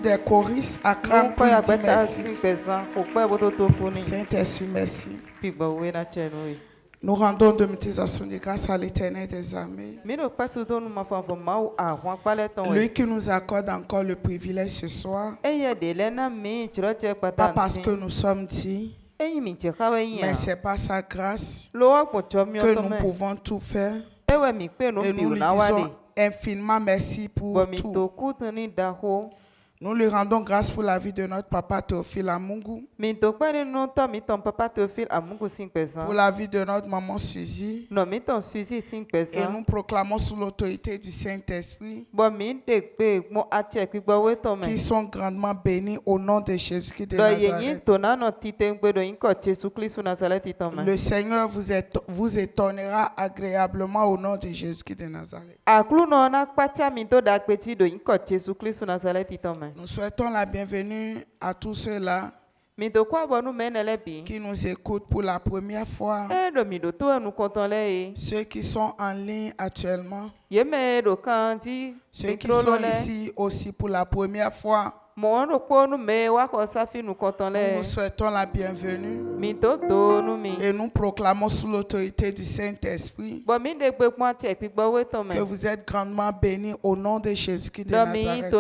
des choristes à Crampon, merci. Saint-Esprit, merci. Nous rendons de multiplication de grâce à l'Éternel des armées. Lui qui nous accorde encore le privilège ce soir, pas parce que nous sommes dits, mais c'est par sa grâce que nous pouvons tout faire. Et nous lui disons infiniment merci pour tout. Nous lui rendons grâce pour la vie de notre papa Théophile Amungu, pour la vie de notre maman Suzy, et nous proclamons sous l'autorité du Saint-Esprit qui sont grandement bénis au nom de Jésus-Christ de Nazareth. Le Seigneur vous étonnera agréablement au nom de Jésus-Christ de Nazareth. Nous souhaitons la bienvenue à tous ceux-là qui nous écoutent pour la première fois, ceux qui sont en ligne actuellement, ceux qui sont ici aussi pour la première fois. Nous vous souhaitons la bienvenue et nous proclamons sous l'autorité du Saint-Esprit que vous êtes grandement bénis au nom de Jésus-Christ de Nazareth.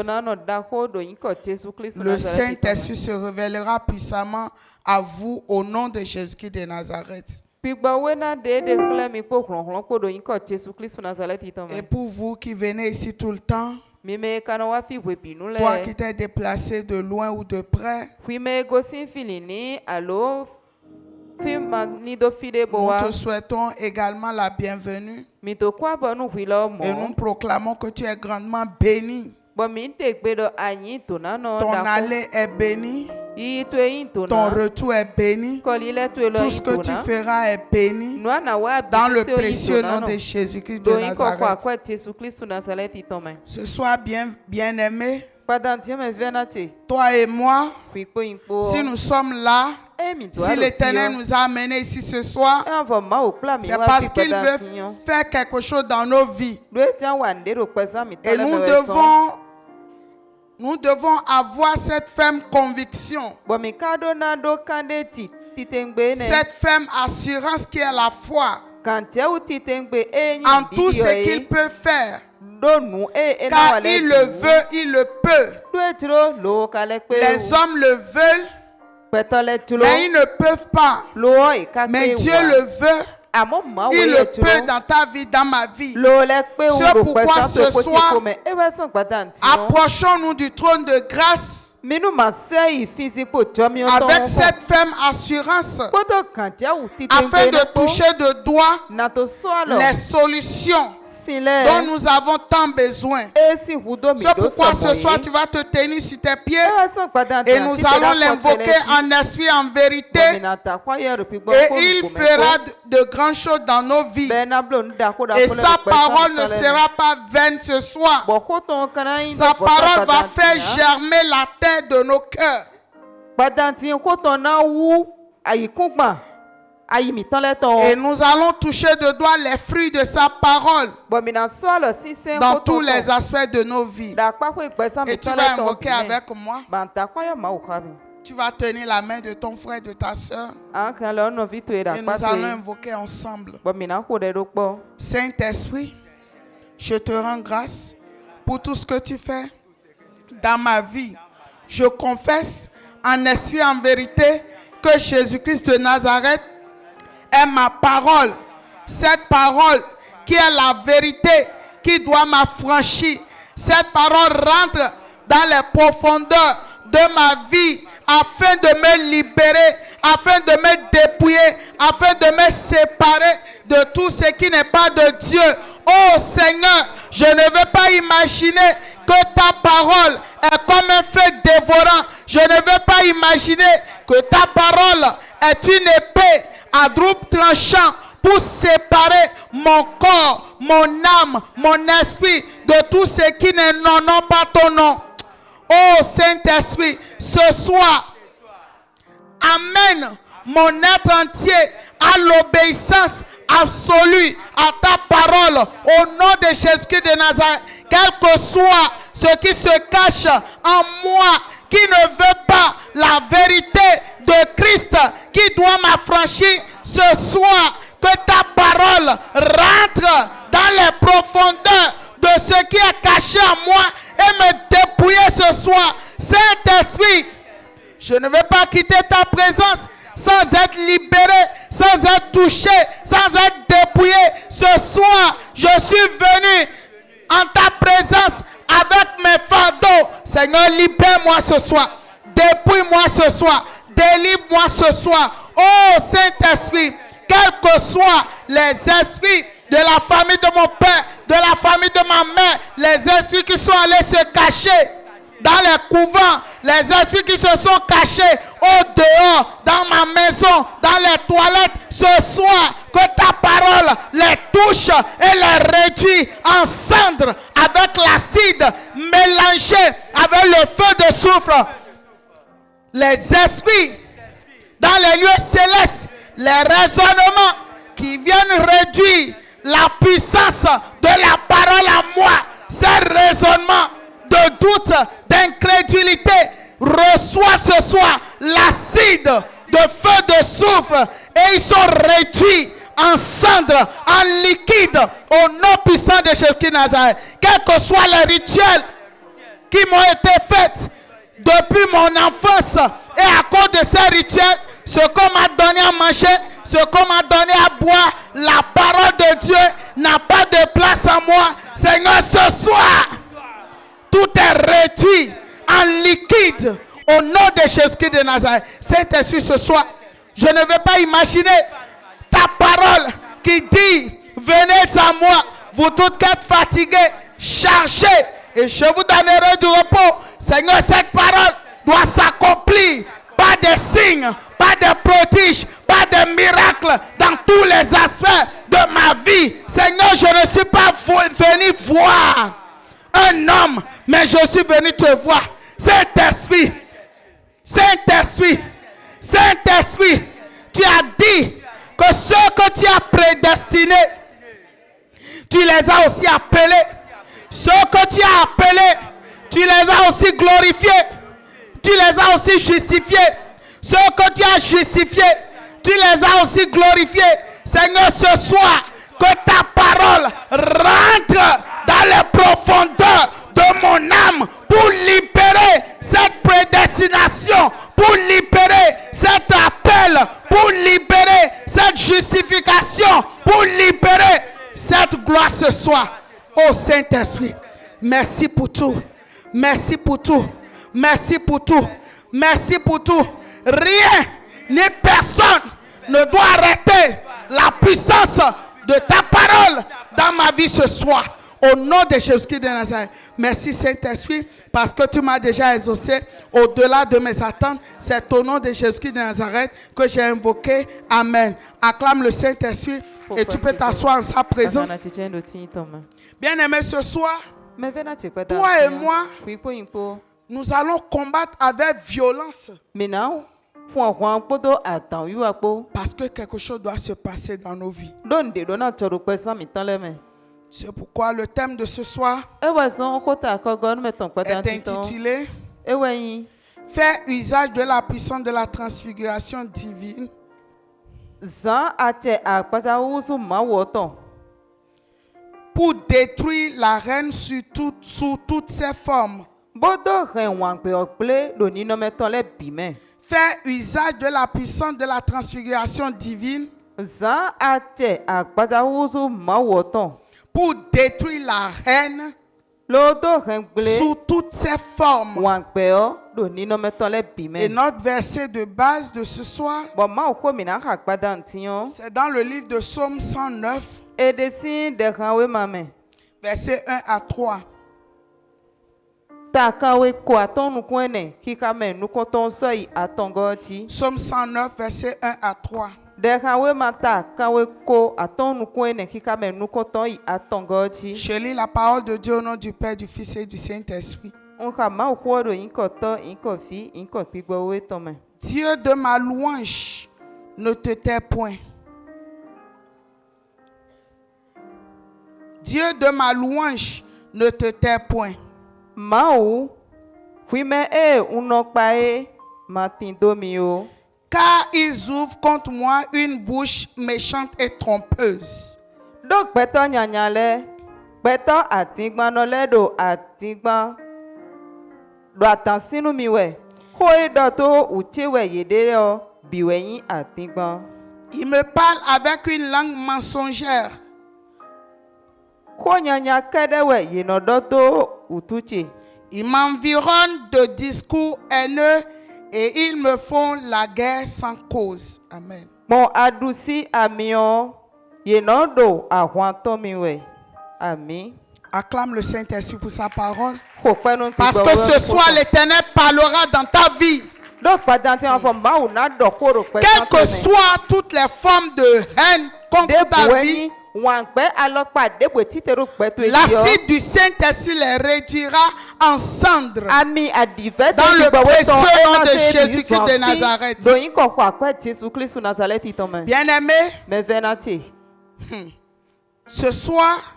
Le Saint-Esprit se révélera puissamment à vous au nom de Jésus-Christ de Nazareth. Et pour vous qui venez ici tout le temps, toi qui t'es déplacé de loin ou de près, nous te souhaitons également la bienvenue et nous proclamons que tu es grandement béni. Ton aller est béni, ton retour est béni, tout ce que tu feras est béni dans le précieux nom de Jésus-Christ de Nazareth. Ce soir, bien-aimé, toi et moi, si nous sommes là, si l'Éternel nous a amenés ici ce soir, c'est parce qu'il veut faire quelque chose dans nos vies. Et nous devons avoir cette ferme conviction, cette ferme assurance qui est la foi en tout ce qu'il peut faire. Car il le veut, il le peut. Les hommes le veulent, mais ils ne peuvent pas. Mais Dieu le veut. Il le peut dans ta vie, dans ma vie. C'est pourquoi ce soir, approchons-nous du trône de grâce avec cette ferme assurance afin de toucher de doigt les solutions dont nous avons tant besoin. C'est pourquoi ce soir tu vas te tenir sur tes pieds et nous allons l'invoquer en esprit, en vérité, et il fera de grandes choses dans nos vies. Et sa parole ne sera pas vaine ce soir. Sa parole va faire germer la terre de nos cœurs. Et nous allons toucher de doigt les fruits de sa parole dans tous les aspects de nos vies. Et tu vas invoquer avec moi. Tu vas tenir la main de ton frère et de ta soeur. Et nous allons invoquer ensemble. Saint-Esprit, je te rends grâce pour tout ce que tu fais dans ma vie. Je confesse en esprit, en vérité, que Jésus-Christ de Nazareth est ma parole. Cette parole qui est la vérité, qui doit m'affranchir. Cette parole rentre dans les profondeurs de ma vie afin de me libérer, afin de me dépouiller, afin de me séparer de tout ce qui n'est pas de Dieu. Oh Seigneur, je ne veux pas imaginer que ta parole est comme un feu dévorant. Je ne veux pas imaginer que ta parole est une épée à double tranchant pour séparer mon corps, mon âme, mon esprit de tout ce qui n'ont pas ton nom. Oh Saint-Esprit, ce soir, amène mon être entier à l'obéissance absolue à ta parole au nom de Jésus-Christ de Nazareth. Quel que soit ce qui se cache en moi, qui ne veut pas la vérité de Christ, qui doit m'affranchir ce soir. Que ta parole rentre dans les profondeurs de ce qui est caché en moi et me dépouiller ce soir. Saint-Esprit, je ne vais pas quitter ta présence sans être libéré, sans être touché, sans être dépouillé. Ce soir, je suis venu en ta présence avec mes fardeaux. Seigneur, libère-moi ce soir. Dépouille-moi ce soir. Délivre-moi ce soir. Oh Saint-Esprit, quels que soient les esprits de la famille de mon père, de la famille de ma mère, les esprits qui sont allés se cacher dans les couvents, les esprits qui se sont cachés au dehors, dans ma maison, dans les toilettes, ce soir, que ta parole les touche et les réduit en cendres avec l'acide mélangé avec le feu de soufre. Les esprits dans les lieux célestes, les raisonnements qui viennent réduire la puissance de la parole à moi, ces raisonnements de doute, d'incrédulité, reçoivent ce soir l'acide de feu de soufre et ils sont réduits en cendres, en liquide au nom puissant de Jésus Nazareth. Quels que soient les rituels qui m'ont été faits depuis mon enfance et à cause de ces rituels, ce qu'on m'a donné à manger, ce qu'on m'a donné à boire, la parole de Dieu n'a pas de place en moi. Seigneur, ce soir, tout est réduit en liquide au nom de Jésus-Christ de Nazareth. Saint-Esprit, ce soir, je ne veux pas imaginer ta parole qui dit, venez à moi, vous toutes qui êtes fatigués, chargés, et je vous donnerai du repos. Seigneur, cette parole doit s'accomplir. Pas de signes, pas de prodiges, pas de miracles dans tous les aspects de ma vie. Seigneur, je ne suis pas venu voir un homme, mais je suis venu te voir. Saint-Esprit, Saint-Esprit, Saint-Esprit, tu as dit que ceux que tu as prédestinés, tu les as aussi appelés. Ceux que tu as appelés, tu les as aussi glorifiés. Tu les as aussi justifiés. Ceux que tu as justifiés, tu les as aussi glorifiés. Seigneur, ce soir, que ta parole rentre dans les profondeurs de mon âme pour libérer cette prédestination, pour libérer cet appel, pour libérer cette justification, pour libérer cette gloire ce soir. Oh Saint-Esprit, merci pour tout. Merci pour tout. Merci pour tout. Merci pour tout. Rien ni personne ne doit arrêter la puissance de ta parole dans ma vie ce soir. Au nom de Jésus-Christ de Nazareth. Merci Saint-Esprit parce que tu m'as déjà exaucé au-delà de mes attentes. C'est au nom de Jésus-Christ de Nazareth que j'ai invoqué. Amen. Acclame le Saint-Esprit et tu peux t'asseoir en sa présence. Bien-aimé, ce soir, toi et moi, nous allons combattre avec violence. Parce que quelque chose doit se passer dans nos vies. C'est pourquoi le thème de ce soir est intitulé Faire usage de la puissance de la transfiguration divine pour détruire la reine sous toutes ses formes. Faire usage de la puissance de la transfiguration divine pour détruire la reine sous toutes ses formes. Et notre verset de base de ce soir, c'est dans le livre de Psaume 109, versets 1 à 3. Psaume 109, versets 1 à 3. Je lis la parole de Dieu au nom du Père, du Fils et du Saint-Esprit. Dieu de ma louange, ne te tais point. Dieu de ma louange, ne te tais point. Mau, oui mais eh, unokpae, matindomio. Car ils ouvrent contre moi une bouche méchante et trompeuse. Donc beto nyanyale, beto atigban no ledo atigban. Do atansinu miwe. Hoi doto uchewe yedeo biweyin atigban. Ils me parlent avec une langue mensongère. Ho nyanya kedewe yenodoto utuche. Ils m'environnent de discours haineux et ils me font la guerre sans cause. Amen. Mon adusi amion yenodo ahwantomiwe. Amen. Acclame le Saint-Esprit pour sa parole. Ho penon Parce que ce soir, l'Éternel parlera dans ta vie. donc pas d'entendre mau na dokoro pe. Quelles que soient toutes les formes de haine contre ta vie, l'acide du Saint-Esprit les réduira en cendres. Dans le précieux nom de Jésus-Christ de Nazareth. Bien-aimés, ce soir,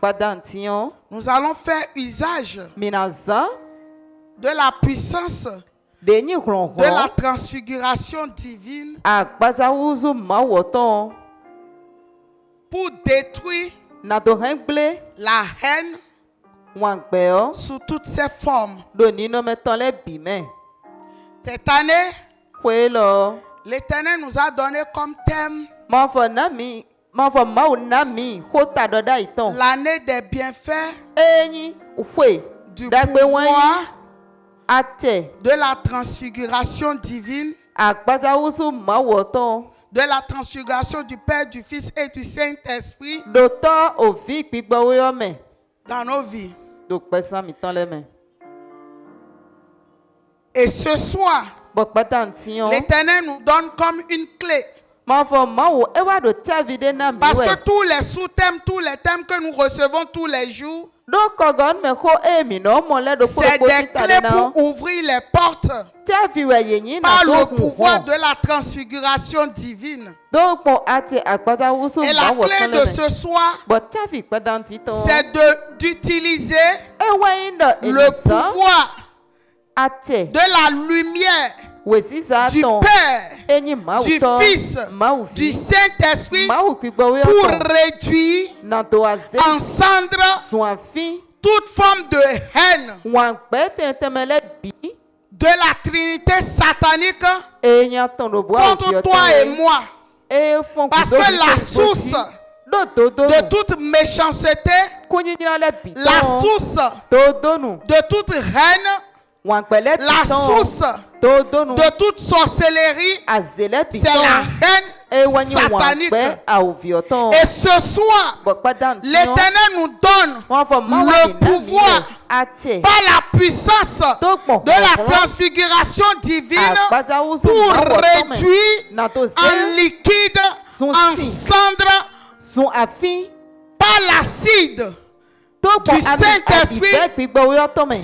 nous allons faire usage de la puissance de la transfiguration divine pour détruire la haine sous toutes ses formes. Cette année, l'Éternel nous a donné comme thème l'année des bienfaits du pouvoir de la transfiguration divine, de la transfiguration du Père, du Fils et du Saint-Esprit dans nos vies. Et ce soir, l'Éternel nous donne comme une clé. Parce que tous les sous-thèmes, tous les thèmes que nous recevons tous les jours, c'est des clés pour ouvrir les portes par le pouvoir de la transfiguration divine. Et la clé de ce soir, c'est d'utiliser le pouvoir de la lumière du Père, du Fils, du Saint-Esprit pour réduire en cendres toute forme de haine de la Trinité satanique contre toi et moi. Parce que la source de toute méchanceté, la source de toute haine, la source de toute sorcellerie, c'est la haine satanique. Et ce soir, l'Éternel nous donne le pouvoir par la puissance de la transfiguration divine pour réduire en liquide, en cendre, par l'acide du Saint-Esprit,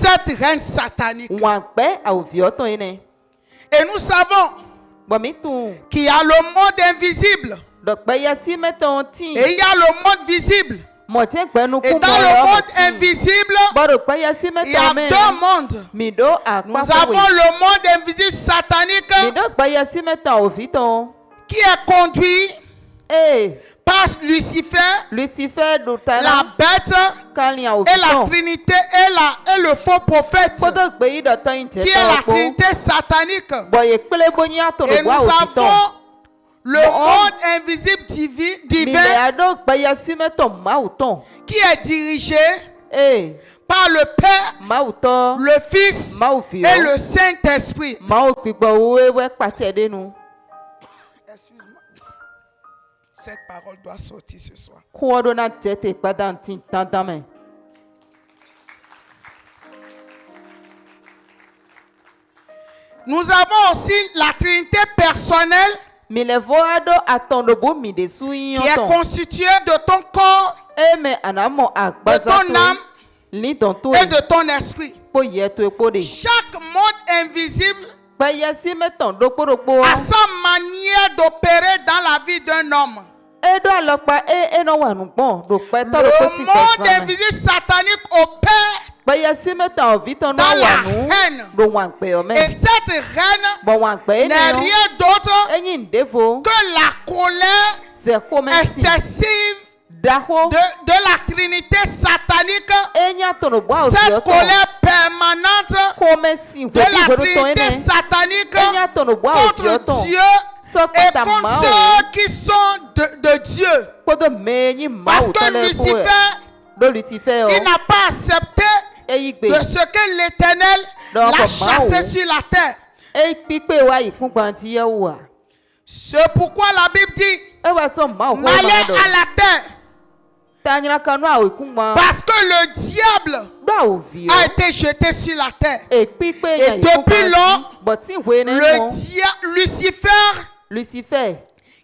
cette haine satanique. Et nous savons qu'il y a le monde invisible et il y a le monde visible. Et dans le monde invisible, il y a deux mondes. Nous avons le monde invisible satanique qui est conduit par Lucifer, la bête et la Trinité et le faux prophète qui est la Trinité satanique. Et nous avons le monde invisible divin qui est dirigé par le Père, le Fils et le Saint-Esprit. Cette parole doit sortir ce soir. Nous avons aussi la Trinité personnelle qui est constituée de ton corps, de ton âme et de ton esprit. Chaque monde invisible a sa manière d'opérer dans la vie d'un homme. Le monde invisible satanique opère Baya simeta ovito no dans la wanu. haine. Do wankpe Et ome. cette haine Bo wankpe n'est ne. rien d'autre Enyi ndevo. que la colère Se komesi. excessive Daho. de la Trinité satanique. Enya tono bwa Cette ovioto. colère permanente Komesi de la webi to Trinité ene. satanique Enya tono bwa contre ovioto. Dieu Soko et ta contre mao. ceux qui sont de Dieu. Kodo menyi Parce mao que tole Lucifer, Do Lucifer il n'a pas accepté eyigbe. de ce que l'Éternel Donc, l'a mao. chassé sur la terre. Pipe wa ikungbanti yewa. C'est pourquoi la Bible dit, Ewa so mao ko n'allez mado. à la terre. Tanyina kanu a ikungban. Parce que le diable Do ovio. a été jeté sur la terre. Pipe Et ya depuis lors, But si wene Le mo. diable, Lucifer, Lucifer.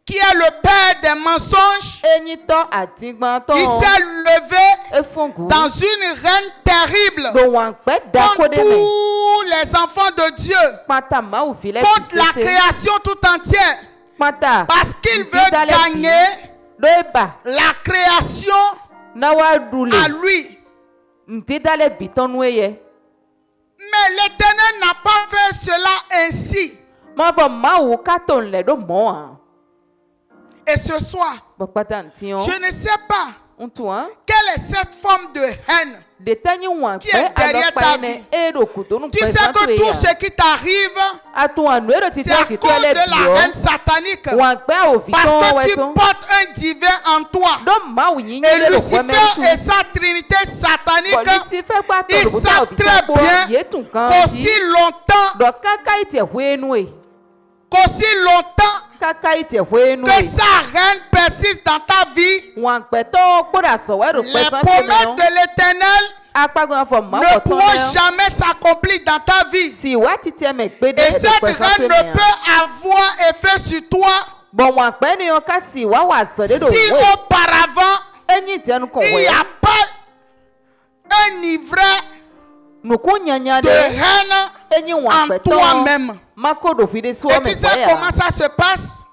qui est le père des mensonges, Enyi to atigban to. il s'est levé Efongu. dans une reine terrible Do wankpe da contre kode me. tous les enfants de Dieu, Pata mao vile contre la création tout entière, Pata. parce qu'il veut gagner Do eba. la création Na wa dule. à lui. Nti dale biton weye. Mais l'Éternel n'a pas fait cela ainsi. Ma va mao katon le do mo an. Et ce soir, Bakpata ntion. je ne sais pas Untu an. quelle est cette forme de haine. Detanyi wankpe Qui est derrière ta adokpa vie? ne edo kutonu Tu sais que tout ce qui t'arrive, Atu anu edo c'est titi à titi cause ele de la bio. haine satanique. Wankpe a Parce ofiton que tu weton. portes un divin en toi. Do mao yinyi Et le do kweme Lucifer et tu. sa trinité satanique, Lucifer kwa to ils do buta savent très ofiton po bien yetun kan. qu'aussi longtemps, Do kaka ite hwenue. Kaka ite que hwenue. sa reine persiste dans ta vie, Wankpe to kpoda so wedo les pesan promesses pe de l'Éternel akpagun fo ma ne ko ton pourront jamais s'accomplir dans ta vie. si wa titi me gbede Et edo cette pesan reine pe ne peut avoir effet sur toi Bon wankpe ni yo ka si wa wa so de do si we. auparavant Enyi tenu kon il we. n'y a pas un ivraie Nuku nyanya de de haine enyi en wankpe to. toi-même. Mako do fi de so Et me tu sais comment ça se passe?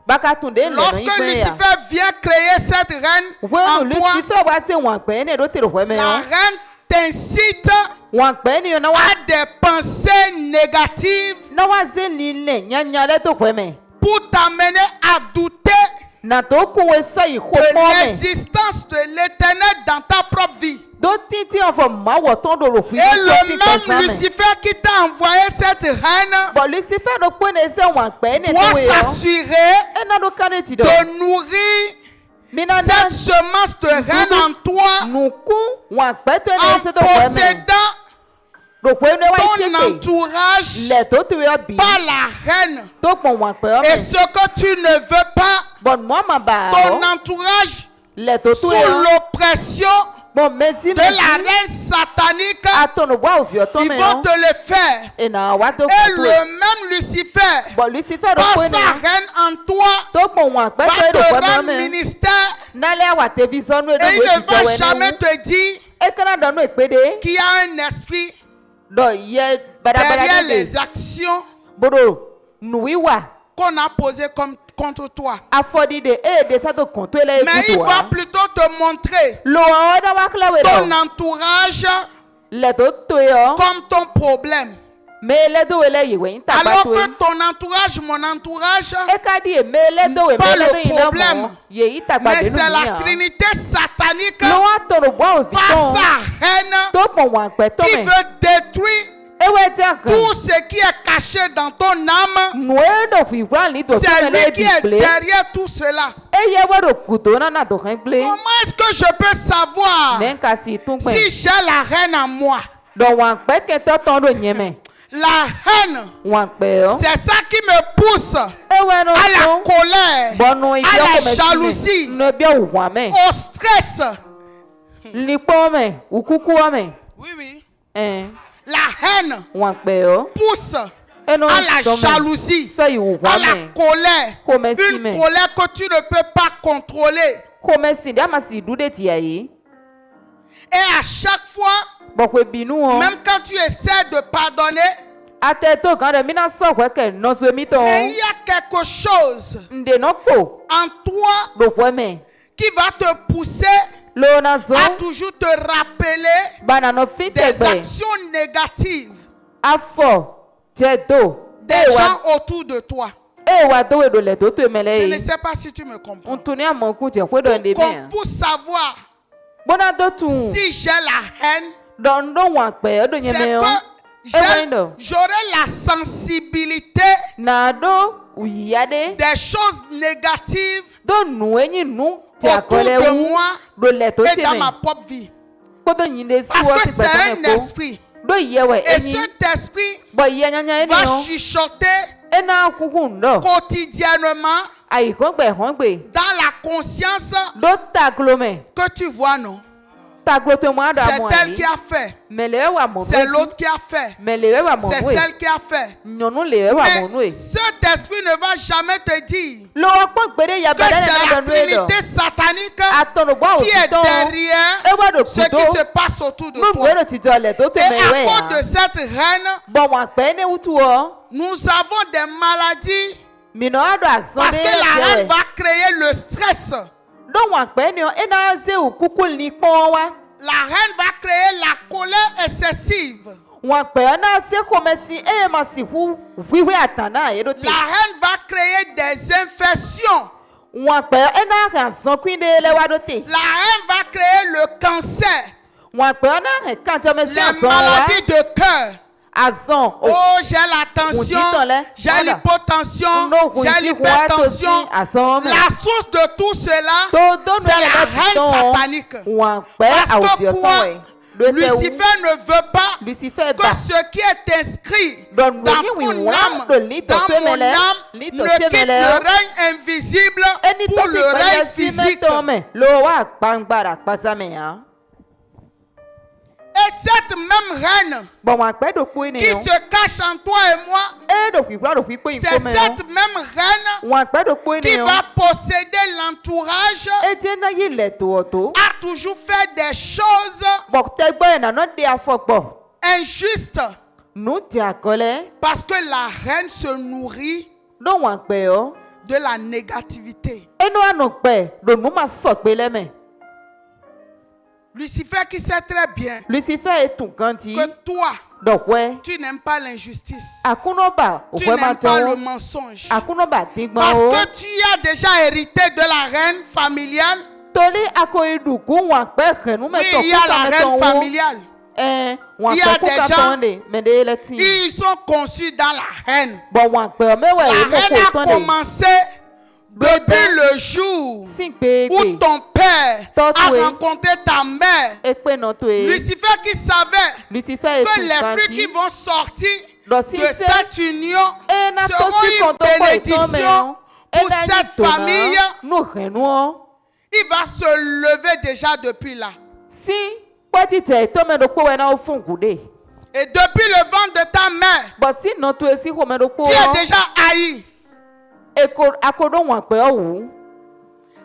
Baka tunde le no Lorsque igbe ya. Lucifer vient créer cette reine Wenu en toi, Lucifer wa te wankpe ne do te do me la yo. reine t'incite Wankpe ni yo na wa à des pensées négatives na wa ze lile nyanya le to me. pour t'amener à douter Na to ku we sa yi ko de po me. l'existence de l'Éternel dans ta propre vie. Do titi on fo ma wo ton do ro fi Et so le ti même pesan me. Lucifer qui t'a envoyé cette reine Bon Lucifer do po ne se wankpe ne to doit we yo. s'assurer E na do kane ti do. de nourrir Mina na cette semence de reine en toi nuku wankpe to en ne se do me. possédant Do po ne wa ton ti pe. entourage Le to te yo bi. par la reine. To pon wankpe o Et me. ce que tu ne veux pas, Bon moi ma ba. ton entourage Le to sous to yo. l'oppression Bon merci de la reine satanique, Atono wa ovio to ils me vont yo. te le faire. E na wa to Et ku. le même Lucifer, Bon Lucifer do par po sa ne. reine en toi, To pon wankpe va to te do po rendre me. ministère Nale wa te vision no et edo il we ne ti va jamais te dire E kana do no epede. qu'il y a un esprit Do ye badabada derrière de. les actions Bodo nuiwa. qu'on a posées contre toi. Afodi de de sa to konto ele Mais il va plutôt te montrer Lo oda wa kla we ton do. entourage Le to to yo. comme ton problème. Me le do ele yewe nta ba Alors to. que ton entourage, mon entourage, E ka di me le do we pas me le le do ina problème. mo. Ye ita ba mais de no. c'est la trinité satanique Lo wa to no bo par viton. sa haine To pon wankpe to qui me. veut détruire Ewe ti akan. tout ce qui est caché dans ton âme. Noe do fi wa ni do C'est me le lui qui est display. derrière tout cela. E ye wa do kuto na na do kan play. Comment est-ce que je peux savoir Men ka si tun pe. si j'ai la haine en moi? Do wankpe ke to ton do nyeme. La haine, Wankpe yo. c'est ça qui me pousse Ewe no à la ton. colère, Bono à ibi la ko me jalousie, no bi o wa me. au stress. Lipo me, ukuku me. Oui, oui. La haine wankpe yo. pousse Eno à la jalousie, so yi wa à la me. colère. Come si Une me. colère que tu ne peux pas contrôler. Come si dia ma si dude ti ayi. Et à chaque fois, Bokwe binu o. même quand tu essaies de pardonner, Ate to kan de mina so kwe ke no so mi to. mais il y a quelque chose Nde no po en toi do kwe me. qui va te pousser Lo na zo. à toujours te rappeler Bana no fit des egbe. actions négatives Afọ. Jedo. des gens autour de toi. Wa do we do le to to emele Je ne yi. sais pas si tu me comprends. Ntuni amoku je kwe do ndeme. Pour savoir Bona do tu. si j'ai la haine, Don do wa pe do c'est nyeme o. que j'aurai la sensibilité Na do uyade. des choses négatives Do nu enyi nu. Ti autour akole de wu. moi Do le to et dans teme. ma propre vie. Kodo nyinde si wo Parce ti que c'est un petane ko. esprit. Do yewe Et enyi. cet esprit Bo ye nyanya eni va o. chuchoter Ena kuku ndo. quotidiennement Ayi kon gbe hon gbe. dans la conscience Do taglome. que tu vois, non? Taglo to mo ado C'est amo elle ayi. qui a fait. Mele wa mo. C'est l'autre qui a fait. Mele wa mo C'est we. celle qui a fait. Nyonu le wa mo nu Mais e. cet esprit ne va jamais te dire Lo wa pon gbere ya que bada c'est na la do nu e do. Trinité satanique Atono gba qui est òtítọ́ derrière ewa do ce qui kudo se passe autour de mo toi. gbero ti jọlẹ tó tó Et à mẹwẹ cause de ya cette reine, bọ wọn pẹ ní wutu ọ nous avons des maladies mìnà àdó àsán parce ní que la reine ẹsẹ va créer le stress. dó wọn pẹ ní ọ ẹnà ṣe òkúkú ní pọn wa La reine va créer la colère excessive. wọn pẹ ọ náà ṣe kọmẹsì ẹyẹ máa sì hu wíwé àtàn náà yẹ ló tẹ La reine va créer des infections. wọn pẹ ọ ẹnà àsán kúndé lẹwà ló tẹ La reine va créer le cancer, wọn pẹ ọ náà kànjọ mẹsì les àsán wa maladies de cœur. àsán Oh, j'ai la tension, j'ai Voilà. l'hypotension, No, j'ai kunci l'hypertension. kuwa tosi asome. La source de tout cela, tó dónú c'est la ẹyẹ reine lọ satanique. wọn pẹ Parce àwòfíọ que tán quoi? ẹ ló tẹ wú. Lucifer ne veut pas Lucifer que ba ce qui est inscrit Don dans woni ton wi wa âme, do li to dans mon temele, âme, li to ne quitte temele le o. règne invisible Eni pour to le si règne pẹlẹ sí physique. mẹtọ mẹ ló wà gbangbara pàṣẹmẹ yàn. Et cette même reine Bọ̀ wọn àpẹ́ dòpó qui ènìyàn. se cache en toi et moi, Ẹ dòpò ìgbà dòpò ìpé c'est ìkó mẹ́rin. cette même reine Wọn àpẹ́ dòpó qui ènìyàn. va posséder l'entourage, Ẹ jẹ́ náà yìí lẹ̀ tòwọ̀tò. a toujours fait des choses Bọ̀ tẹ́gbọ́ ẹ̀ nànà dé afọ́pọ̀. injustes Nù tí àkọlẹ̀. parce que la reine se nourrit Ló wọn àpẹ́ ọ́. de la négativité. Ẹnu àná pẹ̀ lòmú máa sọ̀ pé lẹ́mẹ̀. Lucifer qui sait très bien Lucifer ètò kan ti que toi, dọ̀pẹ́. tu n'aimes pas l'injustice. Àkúnọ́bà Tu òpẹ́ máa n'aimes pas le tẹ́wọ́. mensonge. Àkúnọ́bà dín gbọ́n Parce o. que tu as déjà hérité de la reine familiale. Torí akọ ìdùnkún wọn àpẹ́ kẹ̀nú Oui, mẹ́tọ̀ il y a kúkà la mẹ́tọ̀ reine wo. familiale. Wọn Il y a àpẹ́ des kúkà gens- tán lè mẹ́lẹ́ lẹ́tì. Ils sont conçus dans la reine. Bọ̀ wọn àpẹ́ mẹ́wàá La yìí mọ̀ reine kó a tán lè. commencé depuis le jour Sí gbégbé. où ton père Tọ́tù a ẹ. rencontré ta mère. Èpè náà tó e. Lucifer qui savait Lucifer que ètò les kan fruits qui tí. vont sortir Lọ de sí iṣẹ́. cette union Ẹna tó seront sí kan une tó pọ̀ ìtàn bénédiction mẹ́rin. pour Ẹna yìí cette tó famille. náà nù kẹ̀nú ọ́. Il va se lever déjà depuis là. Sí pẹ́tì tẹ̀ tó mẹ́rin pọ̀ wẹ̀ náà ó fún kùdé. Et depuis le ventre de ta mère, Bọ̀ sí náà tó e sí kò mẹ́rin pọ̀ tu es ọ́. déjà haï. Akodó wọn àpẹ́ ọ̀ wù ú.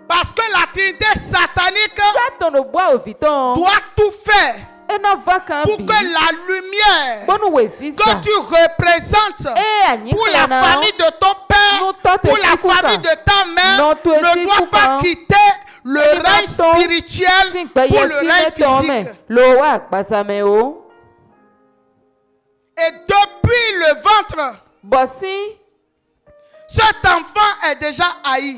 Parce que la trinité satanique Sátọ̀nù bọ́ òfìtàn. doit tout faire Ẹna va kan pour bì. que la lumière Gbọ́nùwẹ̀ sísà. que tu représentes Àyíká pour la náà. famille de ton père, Nous t'autres pour la écoutons. famille de ta mère, Nous t'autres ne doit pas écoutons. quitter le règne spirituel Sì pour gbẹ́yẹ le sí règne mẹ́tọ̀ mẹ́. physique. Ló wà pàṣẹmẹ́ o. Et depuis le ventre, Bọ̀ sí cet enfant est déjà haï.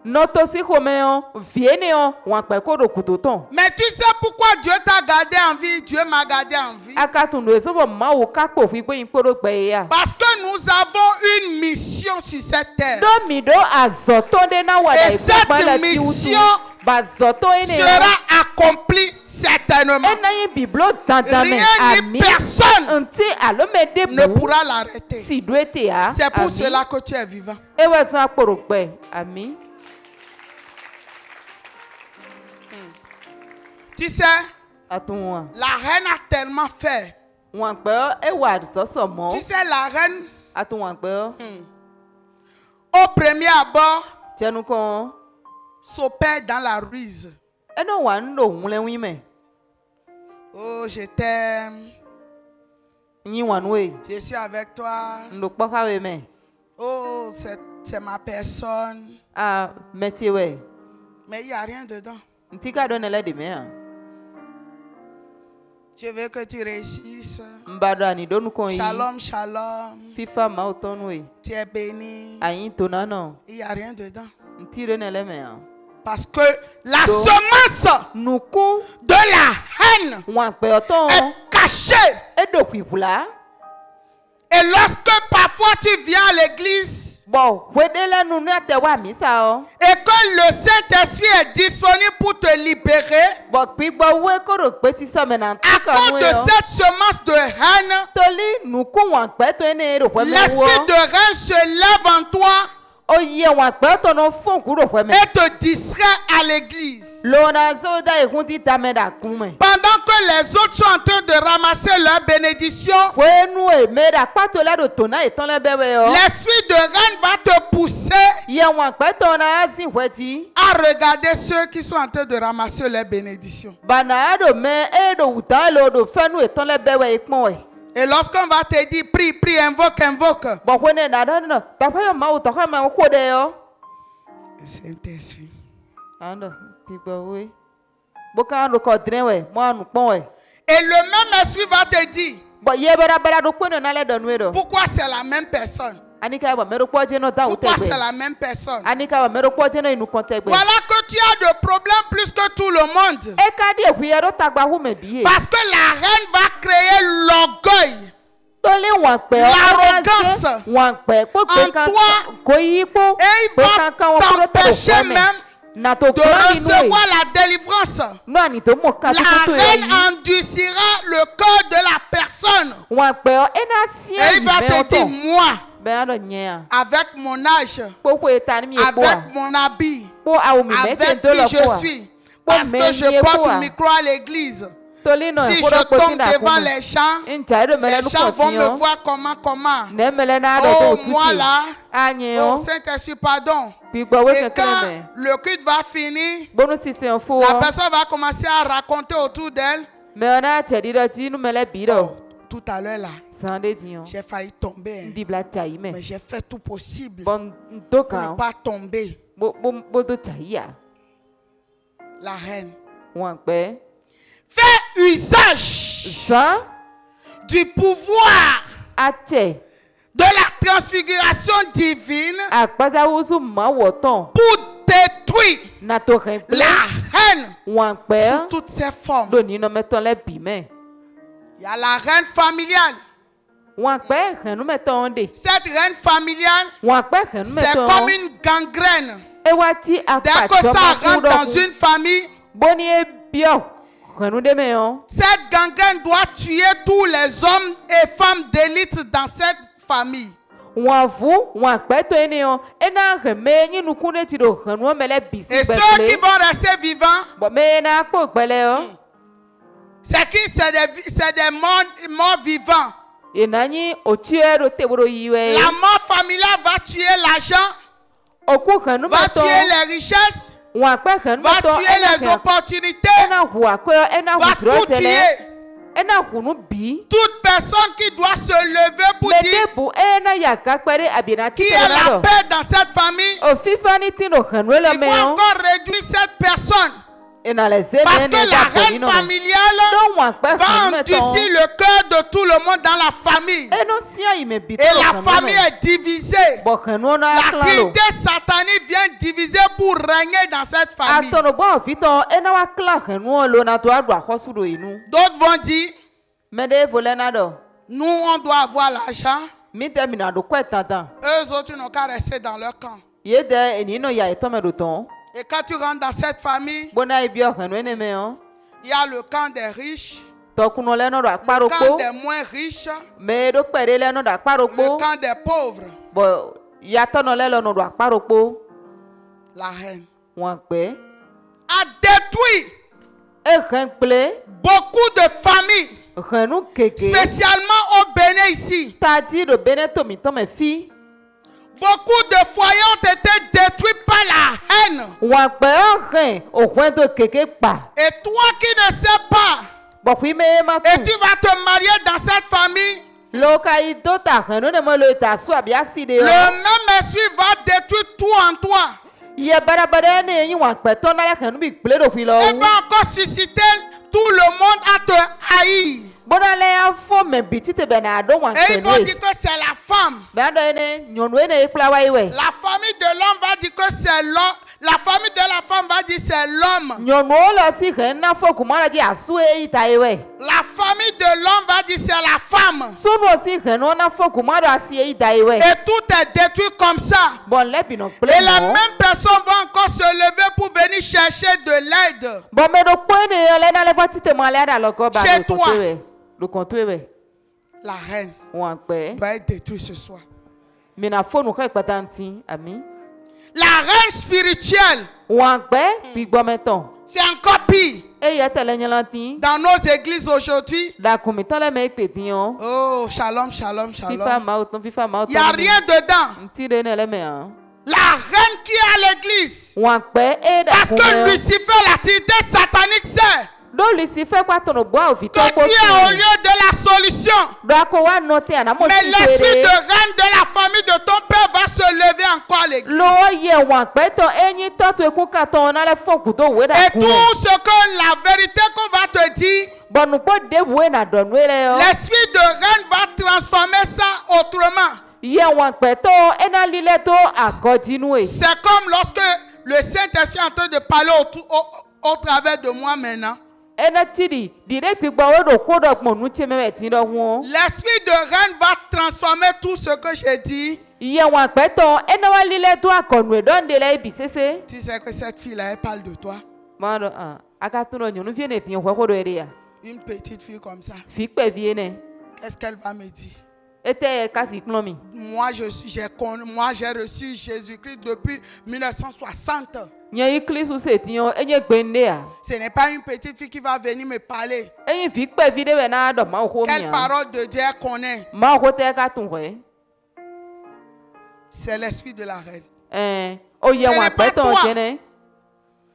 nọ́tò sí kòmẹ́ ọ́. Fìé ni ọ́. Wọn àpẹ́ kó dòkùtò tán. Mais tu sais pourquoi Dieu t'a gardé en vie, Dieu m'a gardé en vie. Akatùndò èsòbò máwo kápò fún ipé ìpòrò gbẹ̀yẹ yá. Parce que nous avons une mission sur cette terre. Dómìdó àzọ̀tó dé náà wàdà Et ìfúnpálẹ̀ cette tí wùtú. mission Bàzọ̀tó ẹni rẹ̀. Sera accomplie certainement. Ẹna yín bìbló dandan mẹ́. Rien ni personne Ntí àlómẹ́dé ne bù. pourra l'arrêter. Sì dúró tè á. C'est pour cela que tu es vivant. Ewé san akpòrò gbẹ. Àmì. Tu sais, Àtúnwọ̀n. la reine a tellement fait. Wọn àpẹ́ ẹwà àdìsọ́sọ̀ mọ́. Tu sais, la reine, Àtúnwọ̀n àpẹ́ au premier abord, tẹnu kan. s'opère dans la ruse. Ẹnà wà ń lò ń lẹ́wìn mẹ́. Oh, je t'aime. Yín wà nùwẹ̀. Je suis avec toi. Ń lò pọ́káwé mẹ́. Oh, c'est ma personne. À mẹ́tí wẹ̀. Mais il n'y a rien dedans. Ntika donne la demain. Je veux que tu réussisses. Mbada ni donu kon yi. Shalom, shalom. Fifa ma otonwe. Tu es béni. Ayin tonano. Il n'y a rien dedans. Ntire ne le me. Parce que la semence Nuku de la haine wan pe oton. est cachée. E do pipula. Et lorsque parfois tu viens à l'église Bon, wedele nu na te wa misa o. et que le Saint-Esprit est disponible pour te libérer, Bon, pigbo we ko ro pe si so me na à ntika cause nu de yo. cette semence de haine, Toli nuku wan pe to ene ro pe me wo. l'esprit de haine se lève en toi Oye wan pe to no fun ku ro pe me. et te distrait à l'église. Lona so da ekunti ta me da kume. Pendant que les autres sont en train de ramasser leur bénédiction, Wenu e me da pato la do tona eton le bewe yo. l'esprit de haine va te pousser Ye wan pe to na azin weti. à regarder ceux qui sont en train de ramasser leurs bénédictions. Bana do me e do uta lo do fenu eton le bewe ipon we. Et lorsqu'on va te dire, prie, prie, invoque, invoque, Bon wene na da no. Ta fa yo ma o ta fa ma ko de yo. le Saint-Esprit. Ando pigbo we. Boka ando ko dren we, mo anu pon we. Et le même esprit va te dire, Bon ye bara do pon na le do nu do. pourquoi c'est la même personne? Anika ba mero po je no ta Pourquoi utegbe. c'est la même personne? Anika ba mero po je no inu kontegbe. Voilà que tu as de problèmes plus que tout le monde. E ka di ehuye do tagba hu me biye. Parce que la reine va créer l'orgueil Tole wan pe L'arrogance wan pe po pe en kan toi. ko yi po. Et il Pe va kan kan wan ko do t'empêcher même na to de kran inu e. recevoir la délivrance. No ani to mo ka La to reine yi. endurcira le cœur de la personne. Wan pe o ena si Et e il va me te dire, oto. moi, Be ando nya. avec mon âge, Po po eta ni mi e po. avec mon habit, Po awu mi me avec te do qui lo je po. suis, parce que je porte le micro à l'église. Tole no Si ko je do po tombe tinda devant ku. les gens, Ncha do mele les nu gens vont me kontinyo. voir comment. Ne mele na do Oh, to moi tuti. là, Anye oh o. Saint-Esprit, pardon. Pigbo we Et kan quand me. le culte va finir, Bonu sisi on fo. la personne va commencer à raconter autour d'elle. Me ona te di do ti nu mele bi do. Oh, tout à l'heure là, Sande dion. j'ai failli tomber, hein. Di bla chai me. Mais j'ai fait tout possible Bon pour to ne kan. pas tomber. Bo do chai ya. La reine. Wan pe. Fais usage San du pouvoir ate. de la transfiguration divine Akpaza wusu ma woton. pour détruire Na to ren la haine wan pe. sous toutes ses formes. Do ni no meton le bi me. Il y a la reine familiale. Wan pe ren nu meton de. Cette reine familiale, Wan pe ren nu c'est meton. comme une gangrène. E wati Dès akpa que choma ça ku rentre do dans ku. une famille, Boni e bio. Ren nu de me yon. cette gangrène doit tuer tous les hommes et femmes d'élite dans cette famille. Wan vu, wan pe to ene yon. E na reme ni nu ku ne ti do ren nu mele bisi Et ceux qui gbele. vont rester vivants, Bo me na po gbele yo. c'est qui? C'est des morts vivants. E na ni o ti e do te boro yiwe. La mort familiale va tuer l'argent, Oku ren nu va meton. tuer les richesses, Wan pe ren nu va meton. tuer les E opportunités, na hu akoyo. E na va hu dro tout tele. tuer. E na hu nu bi. Toute personne qui doit se lever pour Me dire de bu e na ya ka pere abina ti qui te est na la do. paix dans cette famille, O fifa ni ti no ren nu le il me faut yon. encore réduire cette personne. E na le ze Parce me que ne la da pe ni reine no. familiale Don wan pe va ren nu meton. endurcir le cœur de tout le monde dans la famille. E no sia yi me bi Et la famille est divisée. Bo ren nu na La klan lo. trinité satanique vient diviser pour régner dans cette famille. Atono bo vito e na wa klan ren nu lo na to adu akhosu do inu. D'autres vont dire, Me de vole na do. nous, on doit avoir l'argent. Mi te mi na do kwa tantan. Eux autres n'ont qu'à rester dans leur camp. Ye de eni no ya eto me do ton. Et quand tu rentres dans cette famille, Bona e bi o ren nu ne me yon. il y a le camp des riches, To kuno le no do le akparo camp po. des moins riches, Me do pere le no do akparo le po. camp des pauvres. Bo ya tono le lo no do akparo po. La reine Wan pe. a détruit E ren ple. beaucoup de familles, Ren nu keke. spécialement au Bénin ici. Ta di do bene to mi to me fi. Beaucoup de foyers ont été détruits par la haine. Wan pe o ren o wen to keke pa. Et toi qui ne sais pas, Bo kui me ma et tu. tu vas te marier dans cette famille, Lo ka i do ta ren nu ne mo lo ta su abi asi de le yo. même esprit va détruire tout en toi. Ye barabara ne yin wa pe ton na le kan bi ple do fi lo. Elle va encore susciter tout le monde à te haïr. Bona le afo me biti te be na do wa Et pe ils vont no. dire que c'est la femme. Ba do ene nyonu ene ikla wa iwe. La famille de l'homme va dire que c'est l'homme. La famille de la femme va dire c'est l'homme. Nyonu la si ken na fo ku ma la di asu e ita iwe. La famille de l'homme va dire c'est la femme. Sunu si ken na fo ku ma do asi e ita iwe. Et tout est détruit comme ça. Bon le bi no ple. Et la même personne va encore se lever pour venir chercher de l'aide. Bon me do po ene le na le fa ti te mo le da lo ko ba Chez lo toi. ko tewe. Lo kon tewe. La reine Wa pe. doit être détruite ce soir. Me na fo nu ka patanti ami. La reine spirituelle, Wa pe bi gbo meton. c'est encore pire. E ye tele nyelanti. Dans nos églises aujourd'hui, Da kumitan le me pedion. oh, shalom, shalom, Fifa shalom. ma autant fifa ma autant. Il n'y a rien dedans. Ntire ne le me an. La reine qui est à l'église. Wa pe e da Parce que Lucifer, l'activité satanique, c'est do Lucifer kwa tono boa o vito que ko. tu es au lieu de la solution. Do ko wa note ana mo Mais si l'esprit de tere. reine de la famille de ton père va se lever encore à l'église. Lo ye wa pe to enyi to to ku ka to na le fo ku do we da Et ku. tout ce que la vérité qu'on va te dire, Bonu po de we na do we le yo. l'esprit de reine va transformer ça autrement. Ye wa pe to ena lile to akotinu e. C'est comme lorsque le Saint-Esprit est en train de parler au travers de moi maintenant. Ena tidi dire pi gba we do ko do pon nu ti me ti do won. L'esprit de reine va transformer tout ce que j'ai dit. Ye wa pe to ena wa lile to akonu e don de le bi sese. Tu sais que cette fille-là, elle parle de toi. Mano aka tun no nyunu vie ne ti ko do ere ya. Une petite fille comme ça. Fi pe vie ne. Qu'est-ce qu'elle va me dire? Ete kasi klomi. Moi, j'ai reçu Jésus-Christ depuis 1960. Nya iklisu se ti yo enye gbende a. Ce n'est pas une petite fille qui va venir me parler. Enyi fi pe vie de we na do ma ho mi Quelle a. parole de Dieu elle connaît? Ma ho te ka tun we. C'est l'esprit de la reine. O ye Ce wa n'est pas pe to toi. jene.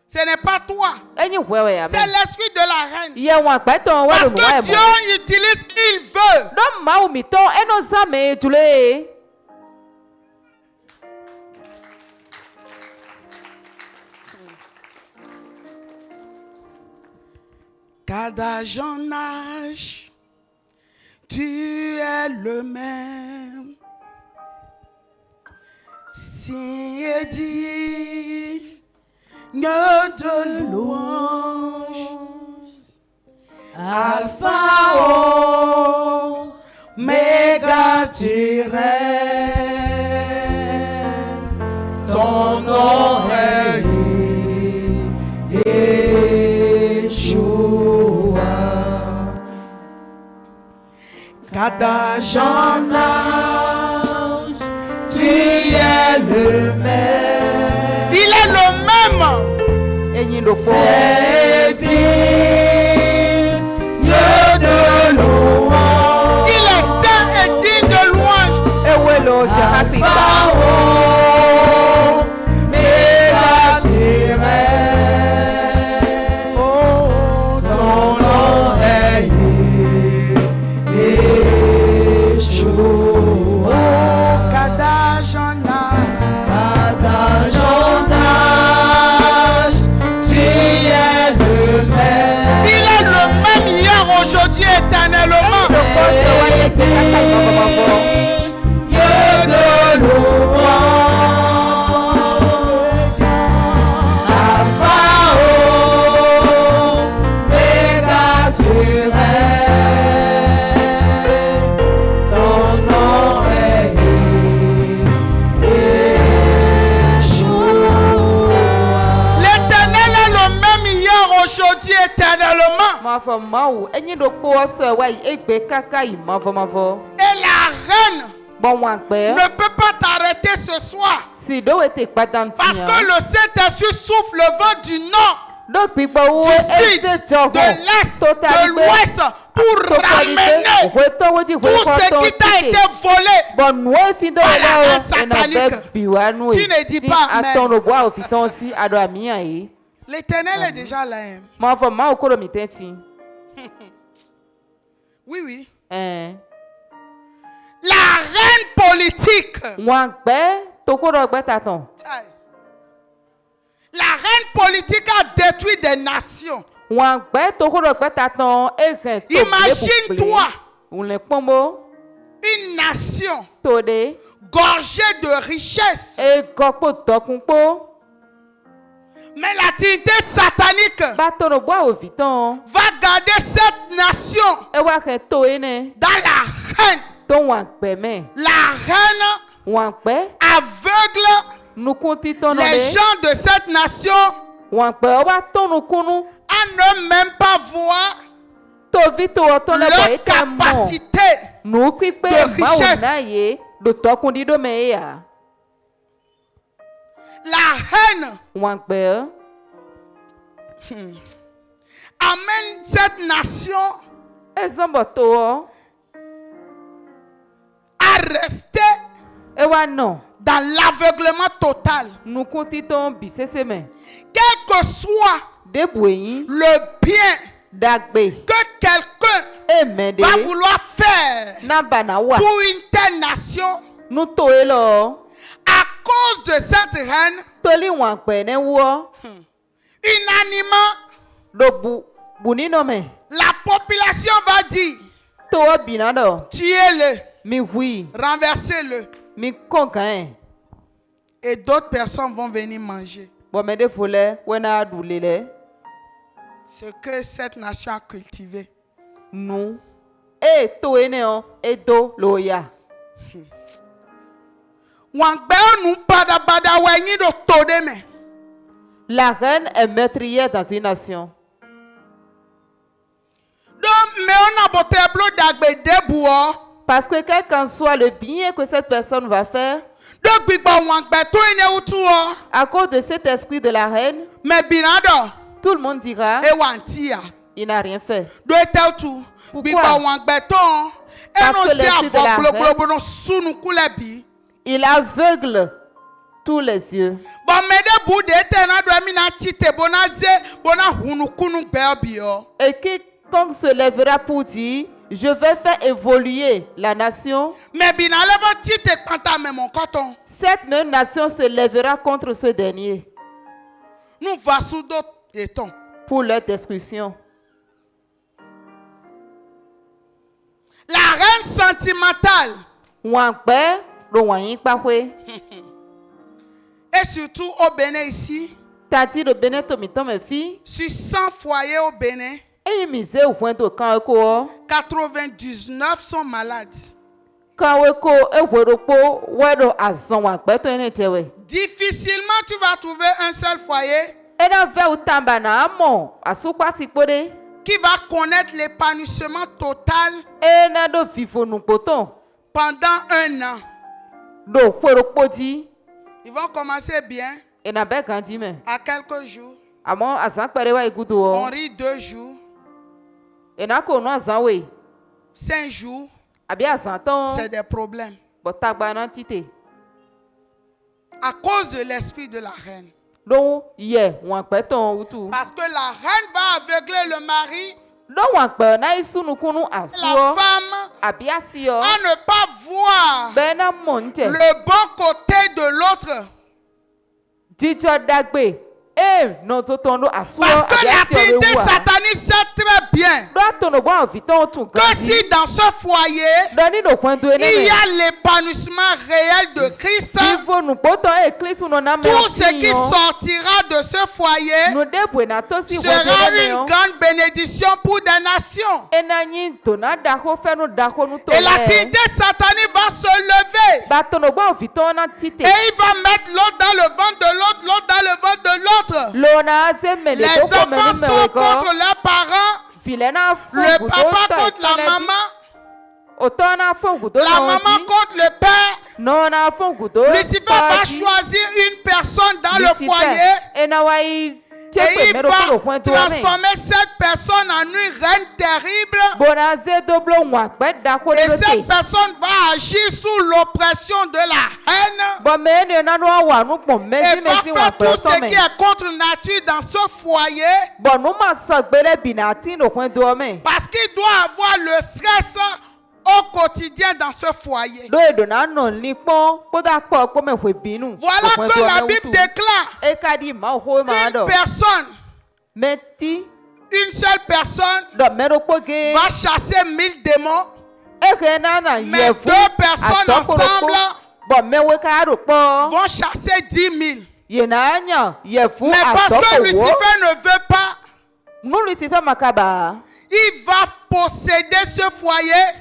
Ce n'est pas toi. Enyi wewe ya C'est me. l'esprit de la reine. Ye wa pe to we Parce do mo wa que mo. Dieu utilise ce qu'il veut. Do ma o mi to eno za me tule. Car d'âge en âge, tu es le même. Si et dit, de louange, Alpha, Omega, tu règnes. Ton nom est Yeshua. Car d'âge en âge, tu es le même. Il est le même. Enyi do ko. C'est digne de louange. Il est saint et digne de louange. Ewe lo ti happy ba. Omega, tu règnes. Oh, ton nom est Yeshua. Oh, qu'adage en âge, tu es le même. Il est le même hier, aujourd'hui, éternellement. So ko se wa ye ti aka ba ba ba. Dieu de louange. Alpha, Omega, tu règnes. Ton nom est Yeshua. L'Éternel est le même hier, aujourd'hui, éternellement. Ma fo ma wo enyi do ko se wa egbe kaka yi ma fo ma fo. Et la reine Bon wa pe. ne peut pas t'arrêter ce soir. Si do we te patanti. Parce que le Saint-Esprit souffle le vent du nord, do pipo wo du sud, ese jo de l'est, de l'ouest pour ramener tout ce qui t'a été volé. Bon we fi do Par la la main o na satanique. be biwa nu Tu ne dis pas amen. Aton no boa o fi ton si ado amia yi. L'Éternel est déjà là. Hein. Ma fo ma o ko do mi tenti. Oui, oui. La reine politique. Wan pe to ko do gbe taton. Chai. reine politique a détruit des nations. wọn gbẹ tokoɖo gbẹta tán ehẹn tó Imagine-toi wòle kpɔmbo une nation tó de gorgée de richesses. egɔkpo dɔkunkpo Mais la trinité satanique bá tɔnɔ bɔ àwòvi tán va garder cette nation ewa hẹn tó yé ne dans la reine. tó wọn gbẹ mẹ La reine wọn gbẹ aveugle nukun titɔn les de gens de cette nation wọn gbẹ ọba tó nukunu à ne même pas voir tóvi tó ọtọ lẹbọ yìí leur ká mọ capacité. nù pípé de máwò richesse. náà yé lòtọkùn dídó mẹ yà La reine wọn gbẹ amène cette nation ezɔnbɔ tó ọ à rester ewa nọ dans l'aveuglement total. nukun titɔn bi sese mɛ Quel que soit débò yín le bien dàgbé que quelqu'un èmẹ de va vouloir faire nàbànà wà pour une telle nation, nutó yé lọ à cause de cette reine, tólí wọn gbẹ ní wọ unanimement, ló bu nínú mẹ la population va dire tó ọ bìnnà dọ tuez-le, mi hui renversez-le. mi kọ̀ǹkàn ẹ̀ Et d'autres personnes vont venir manger bọ̀mẹdẹ fọlẹ wẹ́nà dùlé lẹ ce que cette nation a cultivé. nu e tó yé ne ọ edo lóya Wangbe onu bada wenyi do tode me. la reine est meurtrière dans une nation. Donc me on a boteblo dagbe debu o. Parce que quel qu'en soit le bien que cette personne va faire, Donc bigbo wangbe to ene utu o. à cause de cet esprit de la reine, Me binado tout le monde dira, e wantia. il n'a rien fait. Do eteltu. Pourquoi? Bigbo wangbe to. E Parce no que si l'esprit de la avok reine- no sunu kulebi. Il aveugle tous les yeux. Bon me de bu de ete na do mi na chite bona ze bona hunukunu bebi o. Et quiconque se lèvera pour dire, je vais faire évoluer la nation, Me binale va chite kanta me mon coton. cette même nation se lèvera contre ce dernier Nous vassou do eton. pour leur destruction. La reine sentimentale Wangbe, le wanyin kpahwe, et surtout au Bénin ici, tati le beneto miton me fi, sur 100 foyers au Bénin, et mise au point de quand eko, 99 sont malades. quand eko e wedokpo wedo azan wangbe to ene tewe. Difficilement tu vas trouver un seul foyer Et dans ve ou tamba na amo, asukwa sikpode, qui va connaître l'épanouissement total e na do vivre nou poton, pendant un an. do wedokpo di, Ils vont commencer bien e na be gandi me. à quelques jours. Amo azan kpere wa igudu On o, rit 2 jours, e na ko no azan we, 5 jours, abi azan ton, c'est des problèmes. botagba nan tite. À cause de l'esprit de la reine. Donc, ye, wangbe ton utu. Parce que la reine va aveugler le mari, Donc, wangbe na isu nukunu la asuo, femme, abi asi o, à ne pas voir be na monte, le bon côté de l'autre. jijo dagbe, e no to tondo asuo, Parce que abi la asi o trinité le wa. satanique sait très bien Do tono bo aviton tu que gandi. si dans ce foyer, Doni no kwendu il ene y me. a l'épanouissement réel de Christ, Vivo nu poto e klisu no na me. tout ce qui sortira de ce foyer No debwe na to si sera wende une me o. grande bénédiction pour des nations. Ena nyi to na daho fe no daho nu to Et la le. trinité satanique va se lever. Ba tono bo aviton na tite. Et il va mettre l'autre dans le ventre de l'autre, l'autre dans le ventre de l'autre. Lo na se me le Les doko me enfants ni me sont weko. contre leurs parents, File na le fongu papa contre la maman, Oto na fongu do la maman contre le père. no na fongu do. Lucifer va choisir une personne dans le foyer E na wai et chepe il me do ko point va to me. transformer cette personne en une reine terrible. Bona ze doblo nwa gbe da ko Et de cette te. personne va agir sous l'oppression de la haine Bo me ne na no wa nu pon et mezi va mezi wa faire pe tout so ce me. qui est contre nature dans ce foyer Bo nu ma so gbele bi na tin do point do me. parce qu'il doit avoir le stress au quotidien dans ce foyer. do edona no ni pon poda po po me hwe binu Voilà que la Bible déclare e ka di ma ho ma qu'une do personne, meti une seule personne do mero poge va chasser 1000 démons, e ke na na mais ye 2 personnes ensemble bo mewe ka ro po vont chasser 10 000. ye na anya ye fu Mais parce que atoko wo Lucifer ne veut pas, nu Lucifer makaba il va posséder ce foyer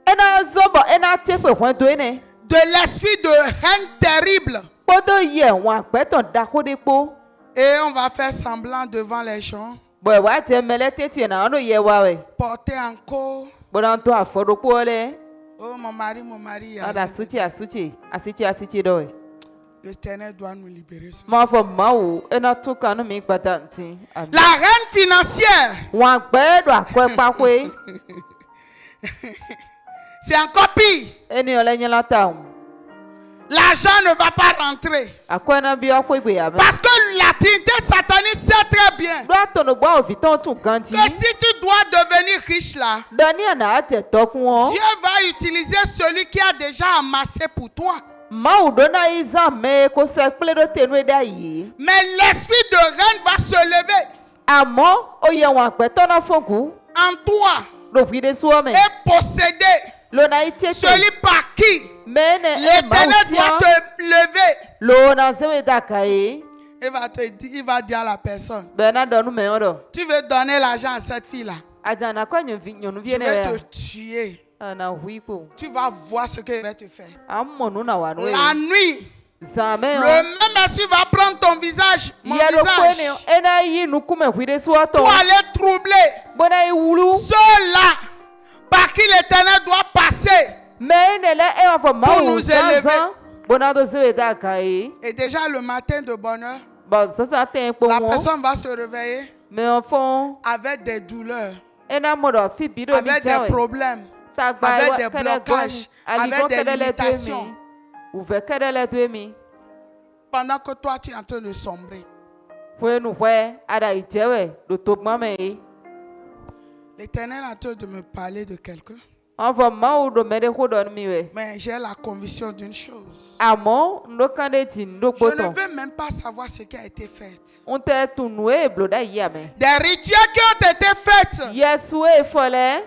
ena zobo ena tepe hwen do ene de l'esprit de haine terrible. podo ye won apeton da ko de po Et on va faire semblant devant les gens, bo wa te mele tete na no ye wa we porter en cause. bo na to aforo po le Oh mon mari. ada suchi asichi do L'Éternel doit nous libérer. ma fo mawo ena to kanu mi gbata ntin La reine financière, won agbe do akwepa kwe c'est encore pire. eni ole yin lata L'argent ne va pas rentrer. akwena bi okwe gbe ya Parce que la trinité satanique sait très bien do atono gba oviton tun kanti que si tu dois devenir riche là, dani na ate tokun Dieu va utiliser celui qui a déjà amassé pour toi. mawo do na izame ko se ple do tenu eda yi Mais l'esprit de reine va se lever amo oye won apeton na fogu en toi do fi de suome et posséder lo na itete celui par qui mene e l'Éternel doit mautia te lever. lo na sewe dakaye Il va dire à la personne, bena do nu me odo tu veux donner l'argent à cette fille-là, ajana kwa nyonu je vie ne vais ya te tuer. na huipo Tu vas voir ce que je vais te faire. ammo nu na wanu La nuit, zame le même esprit va prendre ton visage, mon ya do kwene visage, ena yi nu kume hwide suoto pour aller troubler bona iwulu ceux-là par qui l'Éternel doit passer. mene le e wa fo mawo nous élever. zanzan bona do sewe dakaye Et déjà le matin de bonne heure, ba sasa ten po la won personne va se réveiller me enfant avec des douleurs, ena modo fi bido mi avec des jawe problèmes, tagba avec des blocages, avec des limitations limitations. uve kedele twemi pendant que toi tu es en train de sombrer. hwenu hwe ada ijewe do togma me L'Éternel est en train de me parler de quelqu'un. Enfin, mawu do mede ko don miwe. Mais j'ai la conviction d'une chose. Amo ndo kande ti ndo Je ne poto. veux même pas savoir ce qui a été fait. Unte tunwe bloda yame. Des rituels qui ont été faits Yesu e fole.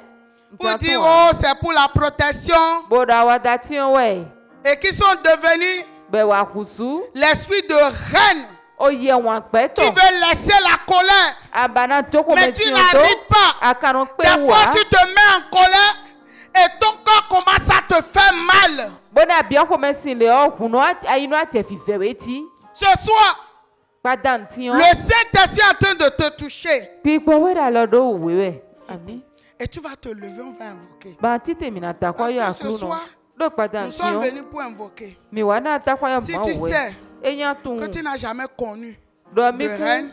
pour dire oh c'est pour la protection Boda wadation we. et qui sont devenus Be wa kusu. l'esprit de reine. O ye wan Tu peto. veux laisser la colère, Abana joko mais tu mesion n'arrives pas. Akanon pe Des fois wa. tu te mets en colère et ton corps commence à te faire mal. Bona bien ko mesin le o kuno ayino ate fi vereti. Ce soir, Padantion. le Saint-Esprit est en train de te toucher. Pi gbo we da lodo wewe. Amen. Et tu vas te lever, on va invoquer. Ba tite minata kwa yo Parce que ce akuno. soir, Do nous sommes padantion. venus pour invoquer. Mi wana ta kwa yo Si ma tu we. sais Enya tun. que tu n'as jamais connu Do de mi ku. reine,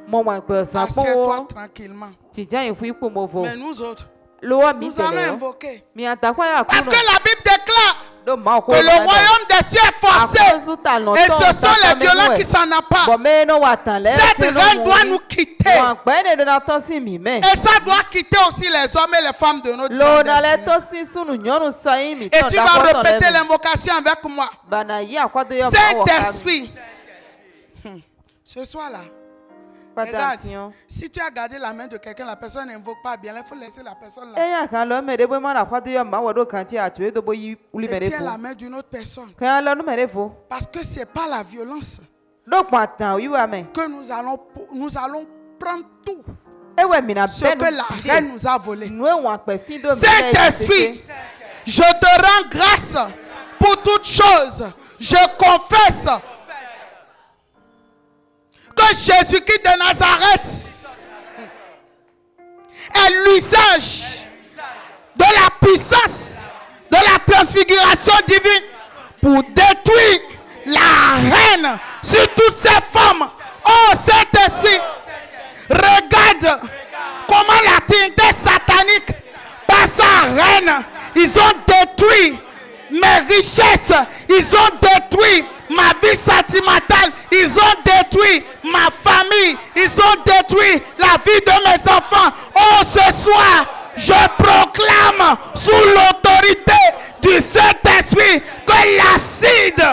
Mo wa pe san assieds-toi po. tranquillement. Ti jan yin fu ipo mo vo. Mais nous autres, Lo wa mi nous allons tele. invoquer. Mi ata kwa yo Parce akuno. que la Bible déclare Do ma ko. que le royaume des cieux est forcé. Et ce sont les violents qui s'en appartent. Bo me no wa tan le. Cette reine doit nous quitter. Wan pe ne do na ton si mi me. Et ça doit quitter aussi les hommes et les femmes de notre Lo na le destinée. to si sunu nyonu so yin mi Et ton tu da vas ko ton répéter le. l'invocation avec moi. Bana yi akwado yo ma wa. Saint-Esprit. Ce soir-là, regarde, Padantion. si tu as gardé la main de quelqu'un, la personne n'invoque pas bien, il faut laisser la personne là. Eya kan lo me de bo ma na kwado yo ma wo do kan ti atu e do bo yi uli me Et de tiens la fo. main d'une autre personne. Kan lo nu me de fo. Parce que ce n'est pas la violence Do patan yi wa me. que nous allons prendre tout Ewe mi na ce ben. que la reine nous a volé. Nu e wan pe fi do mi. Saint-Esprit, je te rends grâce pour toutes choses. Je confesse que Jésus-Christ de Nazareth est l'usage de la puissance de la transfiguration divine pour détruire la reine sur toutes ces femmes. Oh Saint-Esprit, regarde comment la trinité satanique, par sa reine, ils ont détruit mes richesses, ils ont détruit ma vie sentimentale, ils ont détruit ma famille, ils ont détruit la vie de mes enfants. Oh, ce soir, Je proclame sous l'autorité du Saint-Esprit que l'acide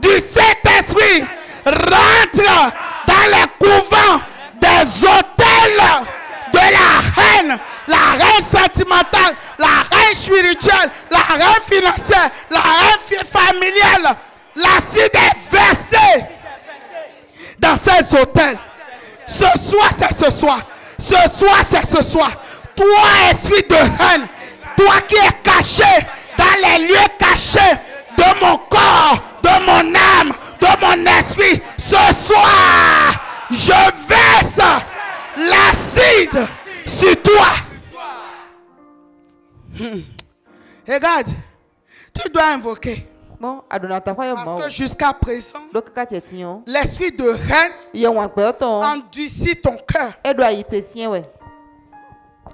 du Saint-Esprit rentre dans les couvents des autels de la haine sentimentale, la haine spirituelle, la haine financière, la haine familiale. L'acide est versé dans ces autels. Ce soir, c'est ce soir. Ce soir, c'est ce soir. Toi, esprit de haine, toi qui es caché dans les lieux cachés de mon corps, de mon âme, de mon esprit, ce soir, je verse l'acide sur toi. Regarde, tu dois invoquer. Bon, Adonata kwa yo Parce mo. que jusqu'à présent, Donc ka tietinyo. l'esprit de haine Ye wan pe ton. endurcit ton cœur. E do ayitwe sien we.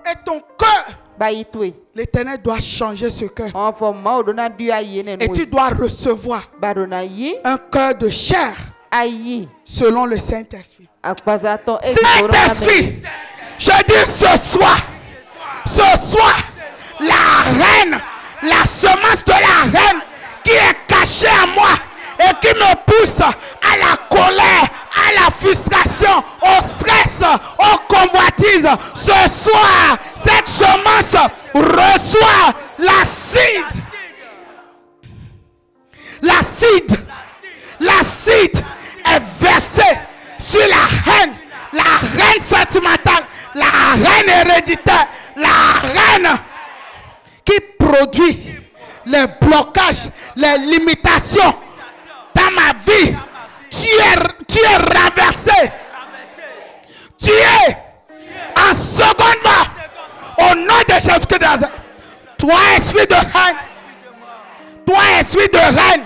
Et ton cœur, Ba yitwe. l'Éternel doit changer ce cœur. On fo ma odona du ayi ne Et tu dois recevoir Ba dona yi un cœur de chair ayi. selon le Saint-Esprit. Akpaza ton e Saint-Esprit, je dis ce soir, la reine, la semence de la reine qui est cachée à moi et qui me pousse à la colère, à la frustration, au stress, aux convoitises. Ce soir, cette semence reçoit l'acide. L'acide est versé sur la reine sentimentale, la reine héréditaire, la reine qui produit les blocages, les limitations dans ma vie. Tu es renversé. Tu es en seconde mort au nom de Jésus-Christ de Nazareth. Toi, esprit de haine, toi, esprit de haine,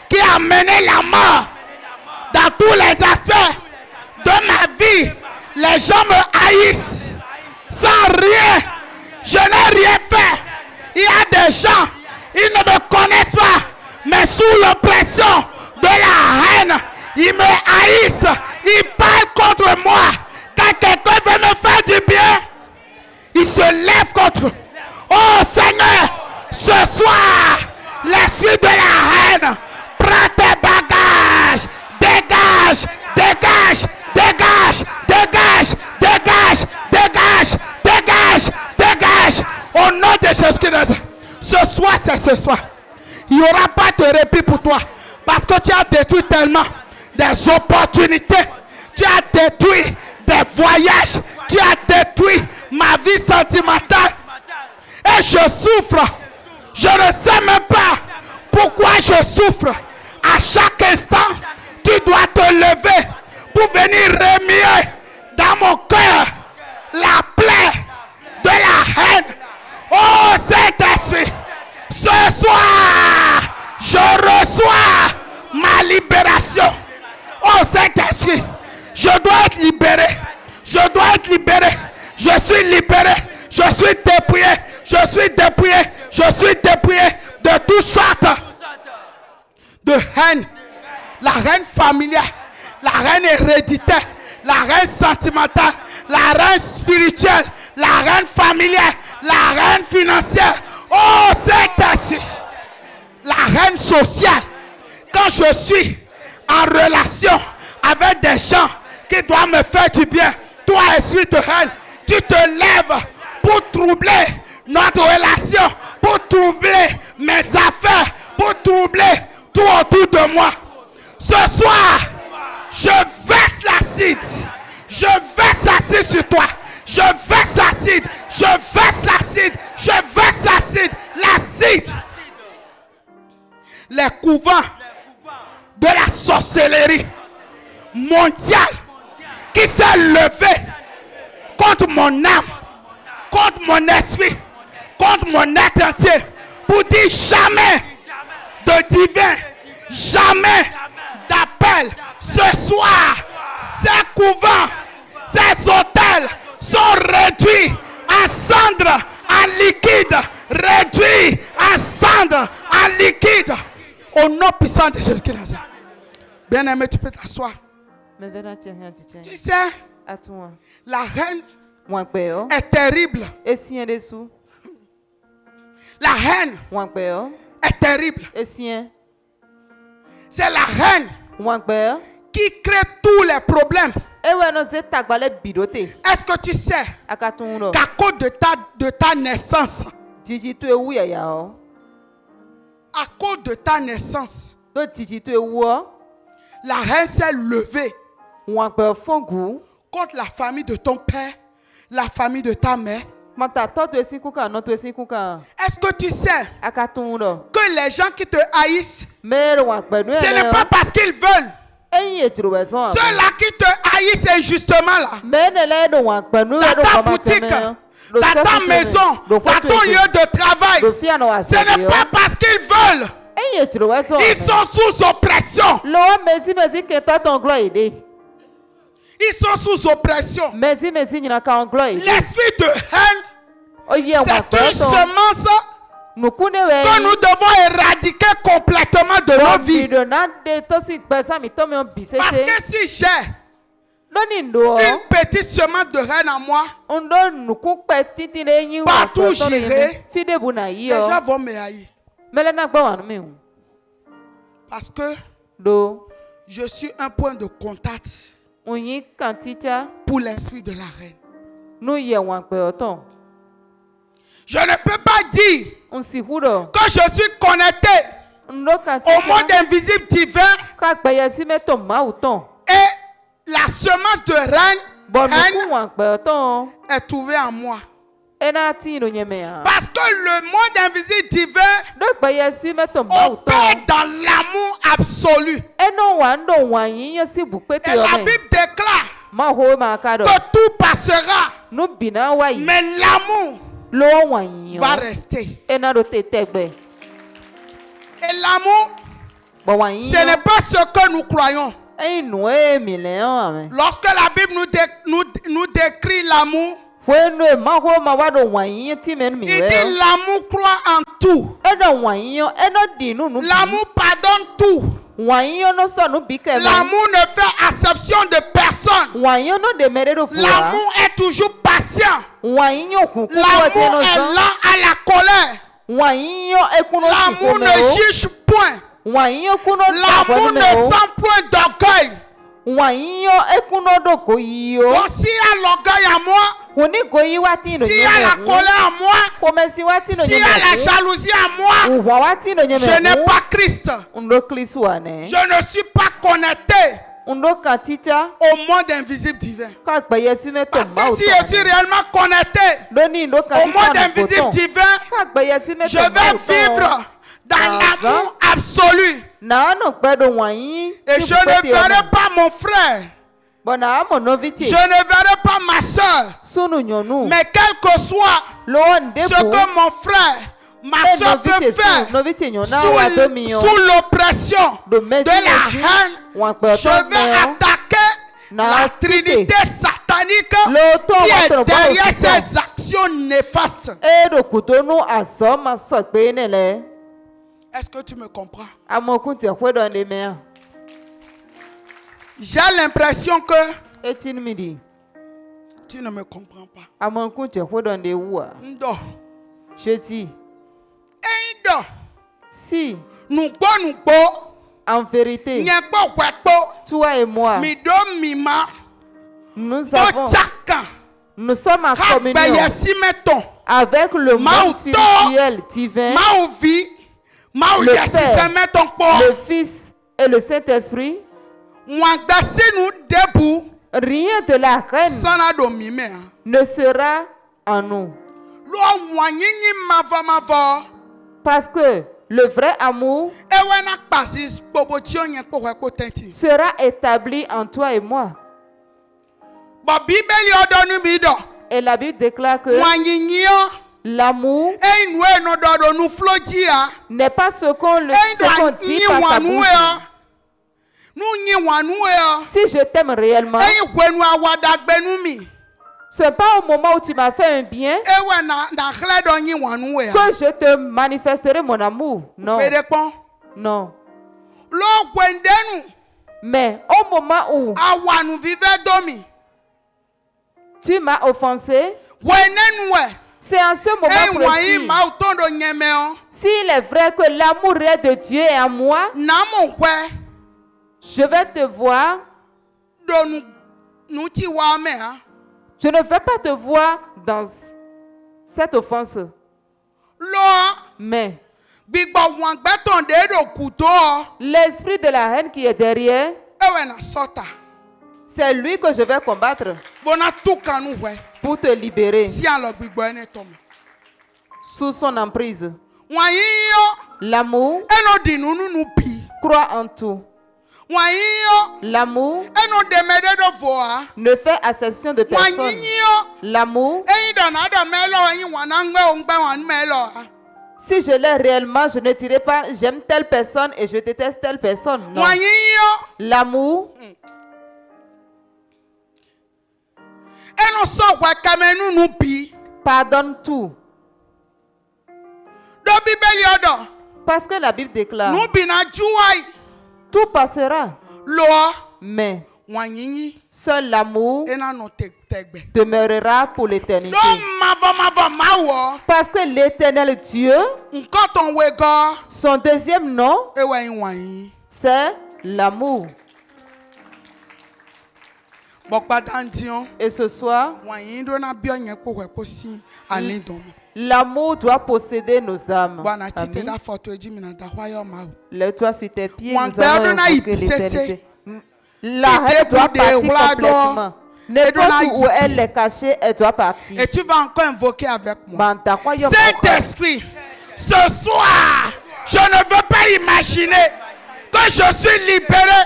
qui a mené la mort dans tous les aspects de ma vie. Les gens me haïssent sans rien. Je n'ai rien fait. Il y a des gens, ils ne me connaissent pas, mais sous l'oppression de la haine, ils me haïssent. Ils parlent contre moi. Quand quelqu'un veut me faire du bien, ils se lèvent contre. Oh Seigneur, ce soir, l'esprit de la haine, prends tes bagages, dégage, dégage, dégage, dégage, dégage, dégage, dégage, dégage. Au nom de Jésus-Christ, ce soir, c'est ce soir. Il n'y aura pas de répit pour toi. Parce que tu as détruit tellement des opportunités. Tu as détruit des voyages. Tu as détruit ma vie sentimentale. Et je souffre. Je ne sais même pas pourquoi je souffre. À chaque instant, tu dois te lever pour venir remuer dans mon cœur la plaie de la haine. Oh Saint-Esprit, ce soir, je reçois ma libération. Oh Saint-Esprit, je dois être libéré. Je dois être libéré. Je suis libéré. Je suis dépouillé. Je suis dépouillé. Je suis dépouillé de toutes sortes de haine. La haine familiale, la haine héréditaire, la haine sentimentale, la haine spirituelle, la haine familiale, la haine financière. Oh Saint-Esprit, la haine sociale. Quand je suis en relation avec des gens qui doivent me faire du bien, toi, esprit de haine, tu te lèves pour troubler notre relation, pour troubler mes affaires, pour troubler tout autour de moi. Ce soir, je verse l'acide. Je verse l'acide sur toi. Je verse l'acide. Je verse l'acide. Je verse l'acide. L'acide. Les couvents de la sorcellerie mondiale qui s'est levé contre mon âme, contre mon esprit, contre mon être entier, pour dire jamais de divin, jamais d'appel. Ce soir, ces couvents, ces hôtels sont réduits en cendres, en liquide, réduits en cendres, en liquide. Au nom puissant de Jésus-Christ. Bien-aimé, tu peux t'asseoir. Tu sais, la reine Wankpeo. est terrible. Essien dessous. La haine Wankpeo. est terrible. Essien. C'est la haine Wankpeo. qui crée tous les problèmes. Ewe no ze tagbale bidote. Est-ce que tu sais Akatundo. qu'à cause de ta naissance, Titi tu ewu ya ya o. à cause de ta naissance, Do titi tu ewu o. la haine s'est levée Wankpeo fongu. contre la famille de ton père, la famille de ta mère. Mata to tu esi kuka no tu esi kuka. Est-ce que tu sais Akatundo. que les gens qui te haïssent, Mere wankpeo no. ce n'est pas parce qu'ils veulent. Eyin etrubeson. Ceux-là qui te haïssent injustement là, Menele do wankpeo no dans ta boutique, dans ta maison, dans ton lieu de travail, ce n'est pas parce qu'ils veulent. Ils sont sous oppression. Ils sont sous oppression. L'esprit de haine, c'est une semence que nous devons éradiquer complètement de nos vies. Parce que si j'ai une petite semence de haine en moi, partout où j'irai, les gens vont me haïr. Parce que je suis un point de contact pour l'esprit de la haine. Je ne peux pas dire que je suis connecté au monde invisible divin et la semence de haine est trouvée en moi. Parce que le monde invisible divin opère dans l'amour absolu. Et la Bible déclare que tout passera, mais l'amour va rester. Et l'amour, ce n'est pas ce que nous croyons. Lorsque la Bible nous décrit l'amour, il dit l'amour croit en tout. L'amour pardonne tout. L'amour ne fait exception de personne. L'amour est toujours patient. L'amour est lent à la colère. L'amour ne juge point. L'amour ne sent point d'orgueil. Donc s'il y a l'orgueil à moi, s'il y a la colère à moi, s'il y a la jalousie à moi, je n'ai pas Christ. Je ne suis pas connecté au monde invisible divin. Parce que si je suis réellement connecté au monde invisible divin, je vais vivre dans l'amour absolu. Et je ne verrai pas mon frère. Je ne verrai pas ma soeur. Mais quel que soit ce que mon frère, ma soeur peut faire sous l'oppression de la haine, je vais attaquer la trinité satanique qui est derrière ces actions néfastes. Est-ce que tu me comprends? J'ai l'impression que tu ne me comprends pas. Ndo. Je dis, Ndo. si Nous en vérité, toi et moi, nous sommes en communion avec le monde spirituel divin, le Père, le Fils et le Saint-Esprit. Rien de la haine ne sera en nous. Parce que le vrai amour sera établi en toi et moi. Et la Bible déclare que l'amour n'est pas ce qu'on dit par sa bouche. Si je t'aime réellement, ce n'est pas au moment où tu m'as fait un bien que je te manifesterai mon amour. Non. Non. Mais au moment où Tu m'as offensé. Wenenwe. C'est en ce moment Enwayi précis. ma utondo nyemeo. S'il est vrai que l'amour réel de Dieu est en moi, Namo we. je vais te voir. Do nuti wame ha. Je ne vais pas te voir dans cette offense. Lo. Mais Bigbo wangbeton de do kuto. l'esprit de la haine qui est derrière, Ewe na sota. c'est lui que je vais combattre Bona tukanu we. pour te libérer Si alo gbigbo ene tomo. sous son emprise. Wayi yo. L'amour Eno di nunu nu pi. croit en tout. Wayi yo. L'amour Eno demede do voa. ne fait acception de personne. Wayi yo. L'amour, Eyin dona da melo yin wanangbe ongbe wan melo. si je l'ai réellement, je ne dirai pas j'aime telle personne et je déteste telle personne. Non. Wayi yo. L'amour Eno so wa kamenu nu pi. pardonne tout. Do bibeli odo. Parce que la Bible déclare, Nu bi na juwai. tout passera. Lo. Mais Wayi seul l'amour ena no tegbe. demeurera pour l'éternité. Do mavo mawo. Parce que l'éternel Dieu, Nkan ton wego. son deuxième nom, Ewe yin wayi. c'est l'amour. Bokpa dandion. Et ce soir, Wayi do na bio yen po we po si ani domi. l'amour doit posséder nos âmes. Bwana chite Amen. da foto eji mi na da hwayo ma. Lève-toi sur tes pieds, Wan nous père allons de na invoquer ibisese. l'éternité. La haine doit Ide partir blado. complètement. N'importe où elle est cachée, elle doit partir. Et tu vas encore invoquer avec moi. Banta, croyons Saint-Esprit, ce soir, je ne veux pas imaginer que je suis libéré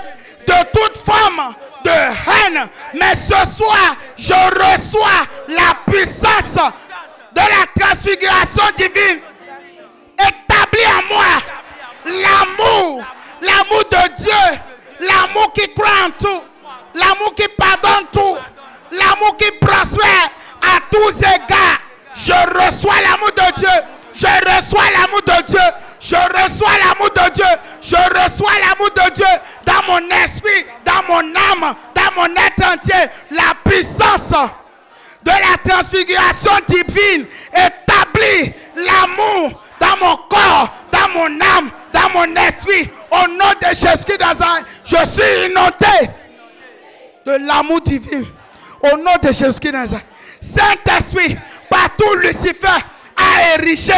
de toute forme de haine. Mais ce soir, je reçois la puissance de la transfiguration divine établie en moi. L'amour de Dieu, l'amour qui croit en tout, l'amour qui pardonne tout, l'amour qui prospère à tous égards. Je reçois l'amour de Dieu. Je reçois l'amour de Dieu. Je reçois l'amour de Dieu. Je reçois l'amour de Dieu dans mon esprit, dans mon âme, dans mon être entier. La puissance de la transfiguration divine établit l'amour dans mon corps, dans mon âme, dans mon esprit. Au nom de Jésus-Christ Nazareth, je suis inondé de l'amour divin. Au nom de Jésus-Christ Nazareth. Saint-Esprit, partout Lucifer a érigé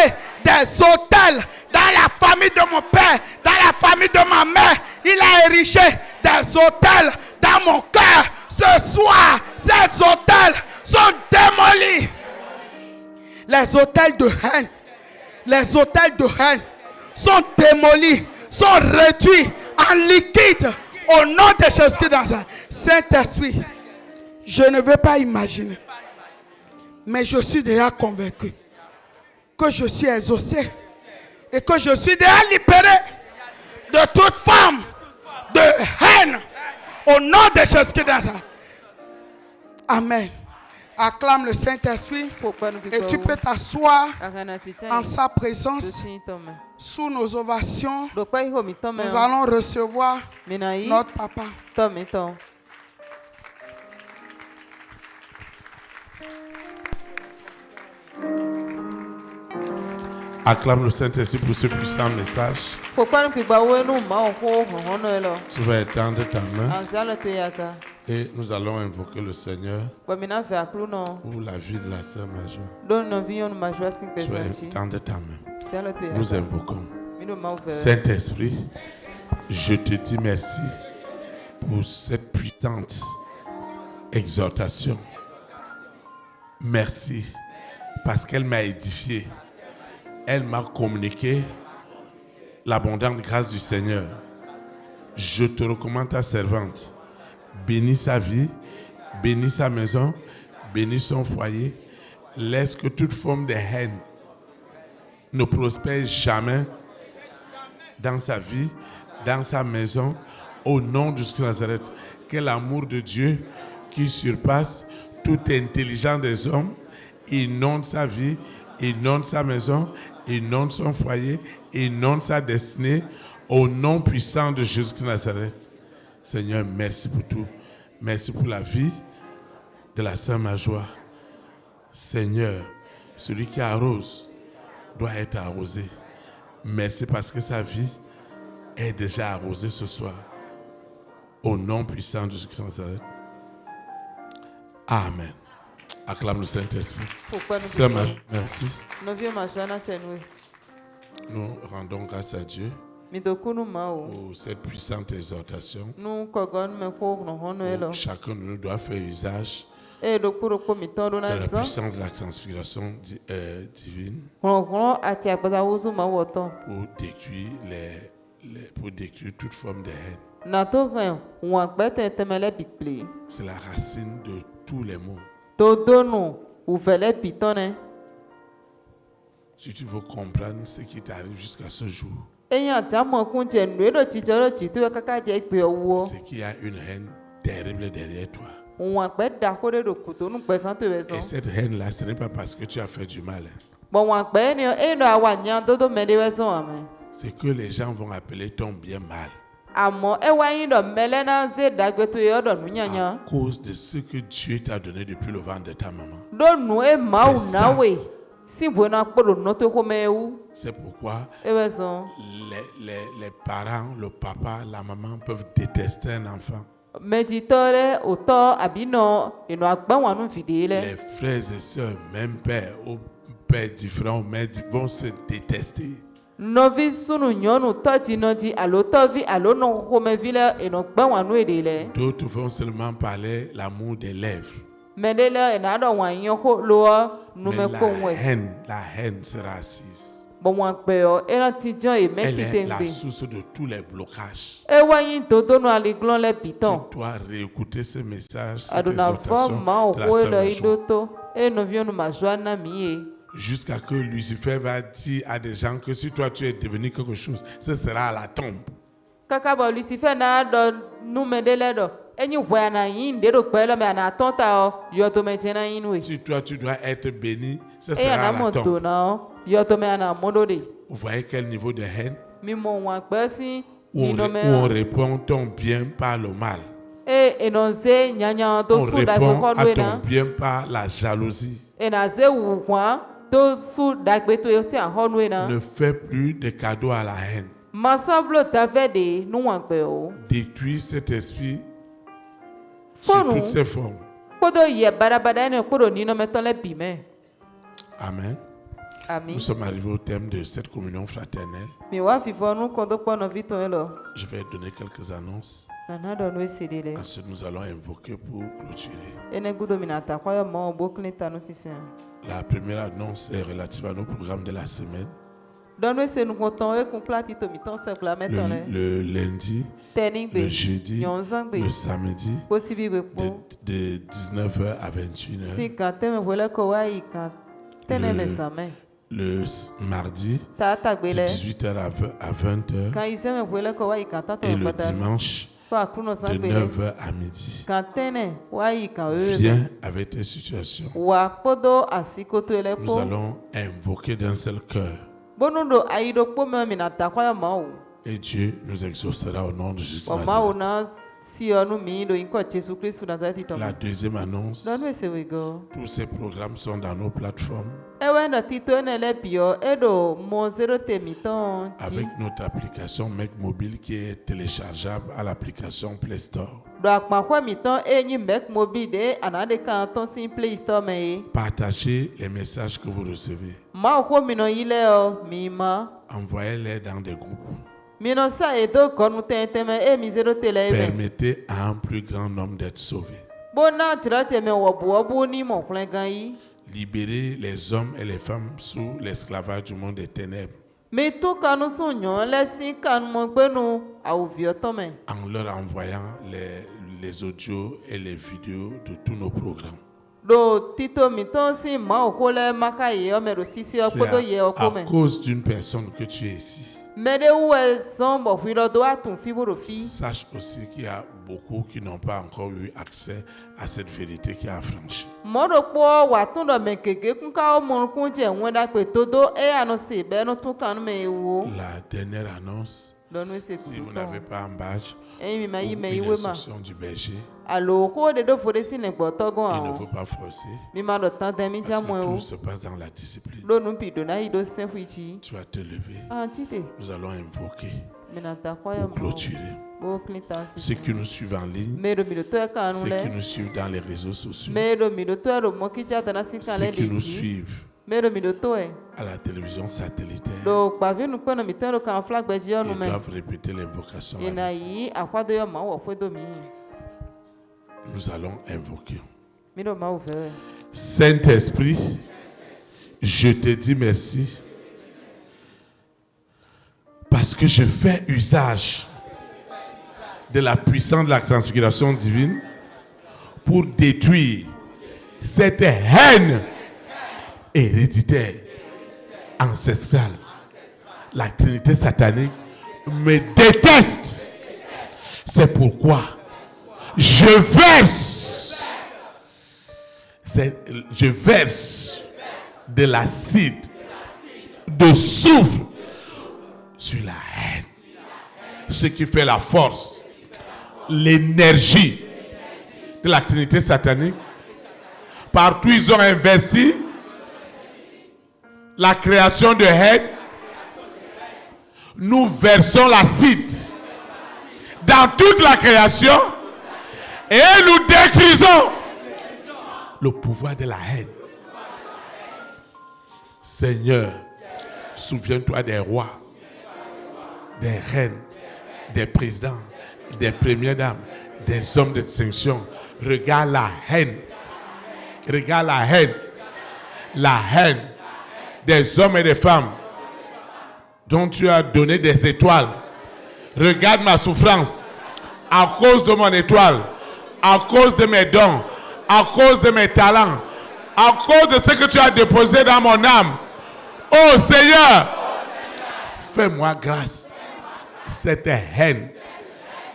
des autels dans la famille de mon père, dans la famille de ma mère. Il a érigé des autels dans mon cœur. Ce soir, ces autels sont démolis. Les autels de haine, les autels de haine sont démolis, sont réduits en liquide. Au nom de Jésus-Christ Nazareth. Saint-Esprit, je ne veux pas imaginer, mais je suis déjà convaincu que je suis exaucé et que je suis déjà libéré de toute forme de haine. Au nom de Jésus-Christ Nazareth. Amen. Acclame le Saint-Esprit et tu peux t'asseoir en sa présence. Sous nos ovations, nous allons recevoir notre papa. Acclame le Saint-Esprit pour ce puissant message. Tu vas étendre ta main et nous allons invoquer le Seigneur pour la vie de la sœur Majoie. Tu vas étendre ta main. Nous invoquons. Saint-Esprit, je te dis merci pour cette puissante exhortation. Merci parce qu'elle m'a édifié. Elle m'a communiqué l'abondante grâce du Seigneur. Je te recommande ta servante. Bénis sa vie, bénis sa maison, bénis son foyer. Laisse que toute forme de haine ne prospère jamais dans sa vie, dans sa maison. Au nom de Jésus Nazareth, que l'amour de Dieu qui surpasse toute intelligence des hommes inonde sa vie, inonde sa maison, inonde son foyer, inonde sa destinée, au nom puissant de Jésus de Nazareth. Seigneur, merci pour tout. Merci pour la vie de la sœur Majoie. Seigneur, celui qui arrose doit être arrosé. Merci parce que sa vie est déjà arrosée ce soir. Au nom puissant de Jésus-Christ de Nazareth. Amen. Acclame le Saint-Esprit. Sœur Majoie, merci. Nous rendons grâce à Dieu pour cette puissante exhortation. Chacun de nous doit faire usage de la puissance de la transfiguration divine pour détruire toute forme de haine. C'est la racine de tous les maux. Si tu veux comprendre ce qui t'arrive jusqu'à ce jour, c'est qu'il y a une haine terrible derrière toi. Et cette haine-là, ce n'est pas parce que tu as fait du mal. C'est que les gens vont appeler ton bien mal. À cause de ce que Dieu t'a donné depuis le ventre de ta maman. C'est pourquoi les parents, le papa, la maman peuvent détester un enfant. Les frères et sœurs, même père ou père différent, mais vont se détester. D'autres vont seulement parler l'amour des lèvres. Mais la haine sera assise. Elle est la source de tous les blocages. Tu dois réécouter ce message, cette exhortation de la sœur Majoie. Jusqu'à que Lucifer va dire à des gens que si toi tu es devenu quelque chose, ce sera à la tombe. Si toi tu dois être béni, ce sera à la tombe. Vous voyez quel niveau de haine? Où on répond ton bien par le mal. On répond à ton bien par la jalousie. Ne fais plus de cadeaux à la haine. Détruis cet esprit sous toutes ses formes. Amen. Nous sommes arrivés au thème de cette communion fraternelle. Je vais donner quelques annonces. Ensuite, nous allons invoquer pour clôturer. La première annonce est relative à nos programmes de la semaine. Le lundi, le jeudi, le samedi, de 19h à 21h. Le mardi, de 18h à 20h. Et le dimanche, de 9h à midi. Viens avec tes situations. Nous allons invoquer d'un seul cœur. Et Dieu nous exaucera au nom de Jésus. La deuxième annonce, tous ces programmes sont dans nos plateformes avec notre application Make Mobile qui est téléchargeable à l'application Play Store. Partagez les messages que vous recevez. Envoyez-les dans des groupes. Permettez à un plus grand nombre d'être sauvés. Libérez les hommes et les femmes sous l'esclavage du monde des ténèbres. En leur envoyant les audios et les vidéos de tous nos programmes. C'est à cause d'une personne que tu es ici. Sache aussi qu'il y a beaucoup qui n'ont pas encore eu accès à cette vérité qui est affranchie. La dernière annonce, Donne-nous ces Si vous coups. n'avez pas un badge Et il m'a dit, ou mais une il m'a. instruction du berger, Alors, quoi de deux fois de signes pour toi, il ne faut pas forcer. mais ma temps d'amis, Parce tiens, moi, que tout se passe dans la discipline. donne-nous puis donne-nous, il doit s'infuiter. Tu vas te lever. Ah, tite. Nous allons invoquer Mais dans ta croix, pour clôturer. Ceux qui nous suivent en ligne, Mais le milieu, toi, quand nous ceux qui l'est. nous suivent dans les réseaux sociaux, Mais le milieu, toi, le mot qui t'a donné, c'est quand ceux les qui nous dit. suivent Mais le milieu, toi, à la télévision satellitaire, donc, pas vu nous prendre le temps, le camp flag, ben, ils nous mêmes. doivent répéter l'invocation. Et naï, à quoi de y'a ou à quoi dormir. Nous allons invoquer. Mais le m'a ouvert. Saint-Esprit, je te dis merci parce que je fais usage de la puissance de la transfiguration divine pour détruire cette haine héréditaire, ancestrale. La Trinité satanique me déteste. C'est pourquoi je verse de l'acide de soufre sur la haine. Ce qui fait la force, l'énergie de la Trinité satanique. Partout ils ont investi la création de haine. Nous versons l'acide dans toute la création et nous détruisons le pouvoir de la haine. Seigneur, souviens-toi des rois, des reines, des présidents, des premières dames, des hommes de distinction. Regarde la haine. Regarde la haine. La haine des hommes et des femmes dont tu as donné des étoiles. Regarde ma souffrance à cause de mon étoile, à cause de mes dons, à cause de mes talents, à cause de ce que tu as déposé dans mon âme. Oh Seigneur, fais-moi grâce. Cette haine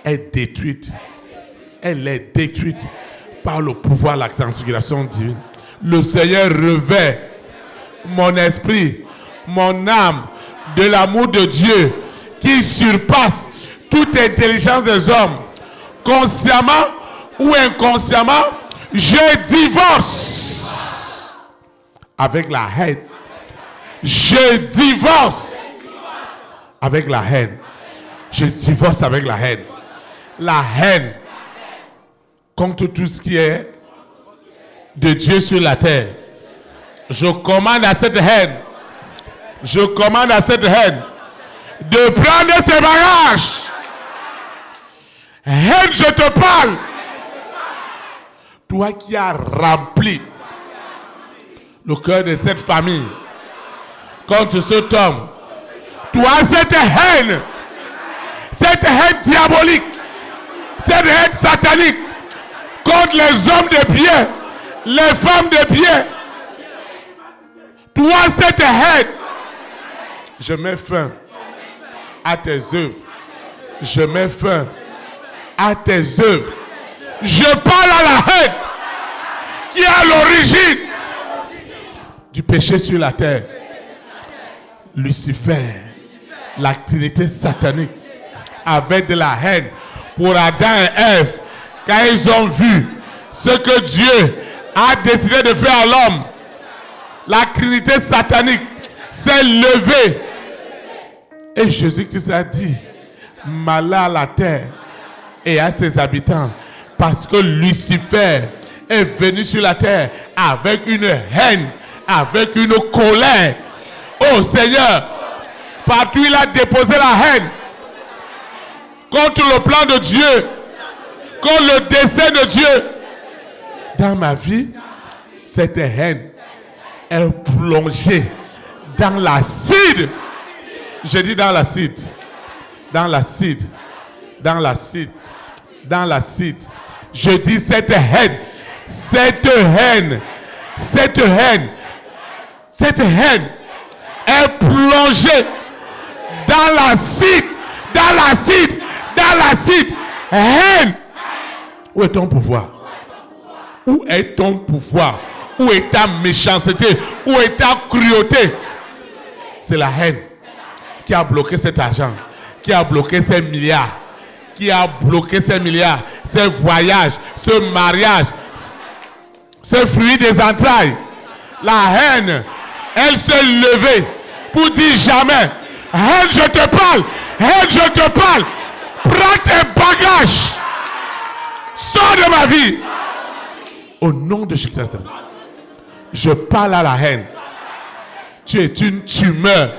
est détruite. Elle est détruite par le pouvoir de la transfiguration divine. Le Seigneur revêt mon esprit, mon âme de l'amour de Dieu qui surpasse toute intelligence des hommes. Consciemment ou inconsciemment, je divorce avec la haine. Je divorce avec la haine. Je divorce avec la haine. La haine contre tout ce qui est de Dieu sur la terre. Je commande à cette haine. Je commande à cette haine de prendre ses bagages. Haine, je te parle. Toi qui as rempli le cœur de cette famille contre cet homme. Toi, cette haine diabolique, cette haine satanique contre les hommes de bien, les femmes de bien. Toi, cette haine, je mets fin à tes œuvres. Je mets fin à tes œuvres. Je parle à la haine qui est à l'origine du péché sur la terre. Lucifer, la Trinité satanique, avait de la haine pour Adam et Ève quand ils ont vu ce que Dieu a décidé de faire à l'homme. La Trinité satanique s'est levée et Jésus-Christ a dit: malheur à la terre et à ses habitants, parce que Lucifer est venu sur la terre avec une haine, avec une colère. Oh Seigneur, partout il a déposé la haine contre le plan de Dieu, contre le dessein de Dieu. Dans ma vie, cette haine est plongée dans l'acide. Je dis dans l'acide. Dans l'acide. Dans l'acide. Dans l'acide. Je dis cette haine. Cette haine. Cette haine. Cette haine est plongée dans l'acide. Dans l'acide. Dans l'acide. Haine. Où est ton pouvoir? Où est ton pouvoir? Où est ta méchanceté? Où est ta cruauté? C'est la haine qui a bloqué cet argent, qui a bloqué ces milliards, qui a bloqué ces milliards, ces voyages, ce mariage, ce fruit des entrailles. La haine, elle s'est levée pour dire jamais, haine, je te parle, haine, je te parle, prends tes bagages, sors de ma vie. Au nom de Jésus-Christ, je parle à la haine. Tu es une tumeur.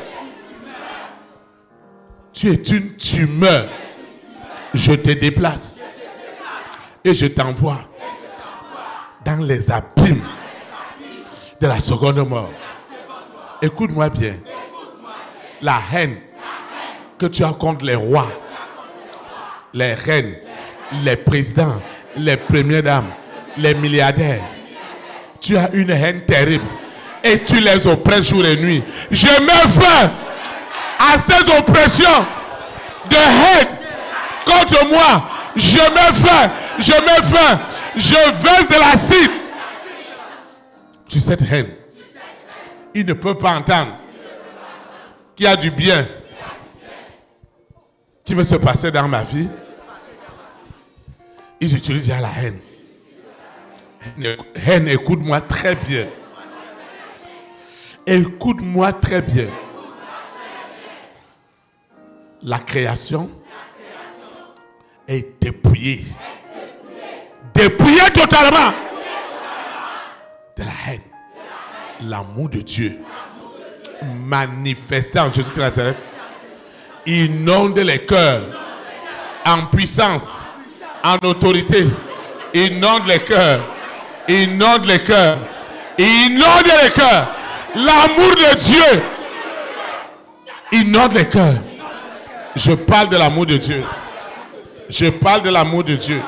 Tu es une tumeur. Je te déplace et je t'envoie dans les abîmes de la seconde mort. Écoute-moi bien. La haine que tu as contre les rois, les reines, les présidents, les premières dames, les milliardaires, tu as une haine terrible et tu les oppresses jour et nuit. Je mets fin à ces oppressions de haine contre moi. Je mets fin, je verse de l'acide sur cette haine. Il ne peut pas entendre qu'il y a du bien qui veut se passer dans ma vie. Ils utilisent déjà la haine. Haine, écoute-moi très bien. Écoute-moi très bien. La création est dépouillée. Dépouillée totalement de la haine. L'amour de Dieu manifesté en Jésus-Christ de Nazareth inonde les cœurs en puissance, en autorité. Inonde les cœurs. Inonde les cœurs. Inonde les cœurs. L'amour de Dieu inonde les cœurs. Je parle de l'amour de Dieu. Je parle de l'amour de Dieu.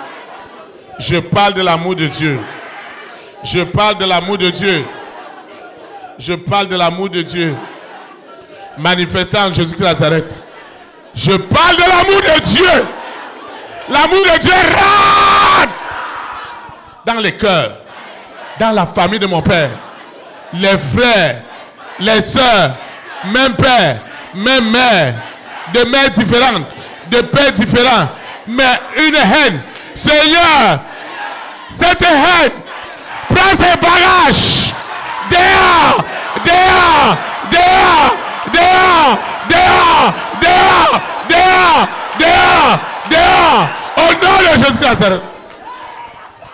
Je parle de l'amour de Dieu. Je parle de l'amour de Dieu. Je parle de l'amour de Dieu. Manifesté en Jésus-Christ de Nazareth. Je parle de l'amour de Dieu. L'amour de Dieu rade dans les cœurs, dans la famille de mon père, les frères, les sœurs, même père, même mère, de mères différentes, de pères différents, mais une haine. Seigneur, cette haine prend ses bagages. Dehors, dehors, dehors, dehors, dehors, dehors, dehors, dehors, dehors, au nom de Jésus-Christ.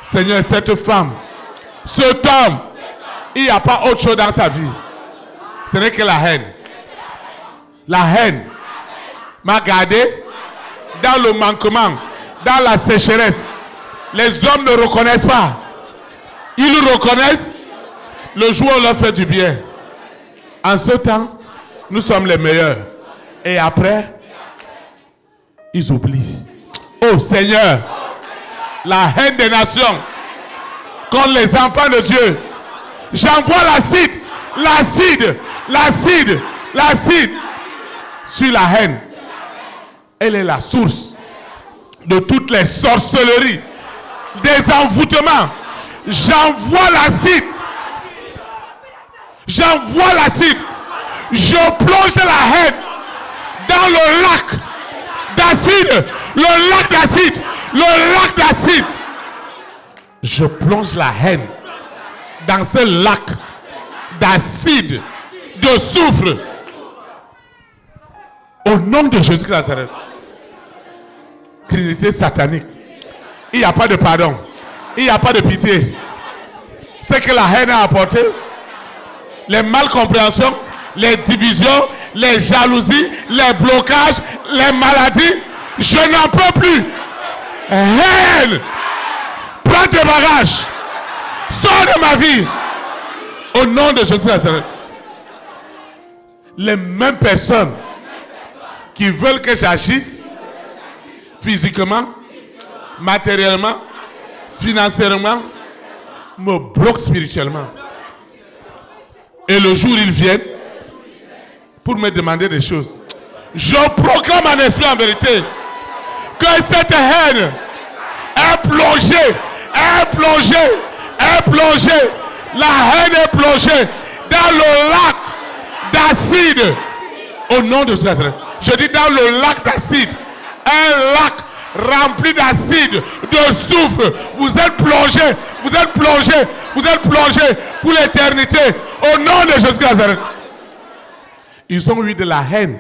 Seigneur, cette femme, cet homme, il n'y a pas autre chose dans sa vie. Ce n'est que la haine. La haine m'a gardé dans le manquement, dans la sécheresse. Les hommes ne reconnaissent pas. Ils reconnaissent le jour où on leur fait du bien. En ce temps, nous sommes les meilleurs. Et après, ils oublient. Oh Seigneur, la haine des nations contre les enfants de Dieu. J'envoie l'acide, l'acide, l'acide, l'acide sur la haine. Elle est la source de toutes les sorcelleries, des envoûtements. J'envoie l'acide. J'envoie l'acide. Je plonge la haine dans le lac d'acide. Le lac d'acide. Le lac d'acide. Je plonge la haine dans ce lac d'acide, de soufre. Au nom de Jésus-Christ de Nazareth. Trinité satanique. Il n'y a pas de pardon. Il n'y a pas de pitié. Ce que la haine a apporté, les malcompréhensions, les divisions, les jalousies, les blocages, les maladies, je n'en peux plus. Haine, prends tes bagages, sors de ma vie. Au nom de Jésus de Nazareth. Les mêmes personnes qui veulent que j'agisse physiquement, matériellement, financièrement, me bloquent spirituellement. Et le jour où ils viennent pour me demander des choses, je proclame en esprit en vérité que cette haine est plongée, est plongée, est plongée. La haine est plongée dans le lac d'acide. Au nom de Jésus. Je dis dans le lac d'acide. Un lac rempli d'acide, de soufre. Vous êtes plongé, vous êtes plongé, vous êtes plongé pour l'éternité. Au nom de Jésus de Nazareth. Ils ont eu de la haine.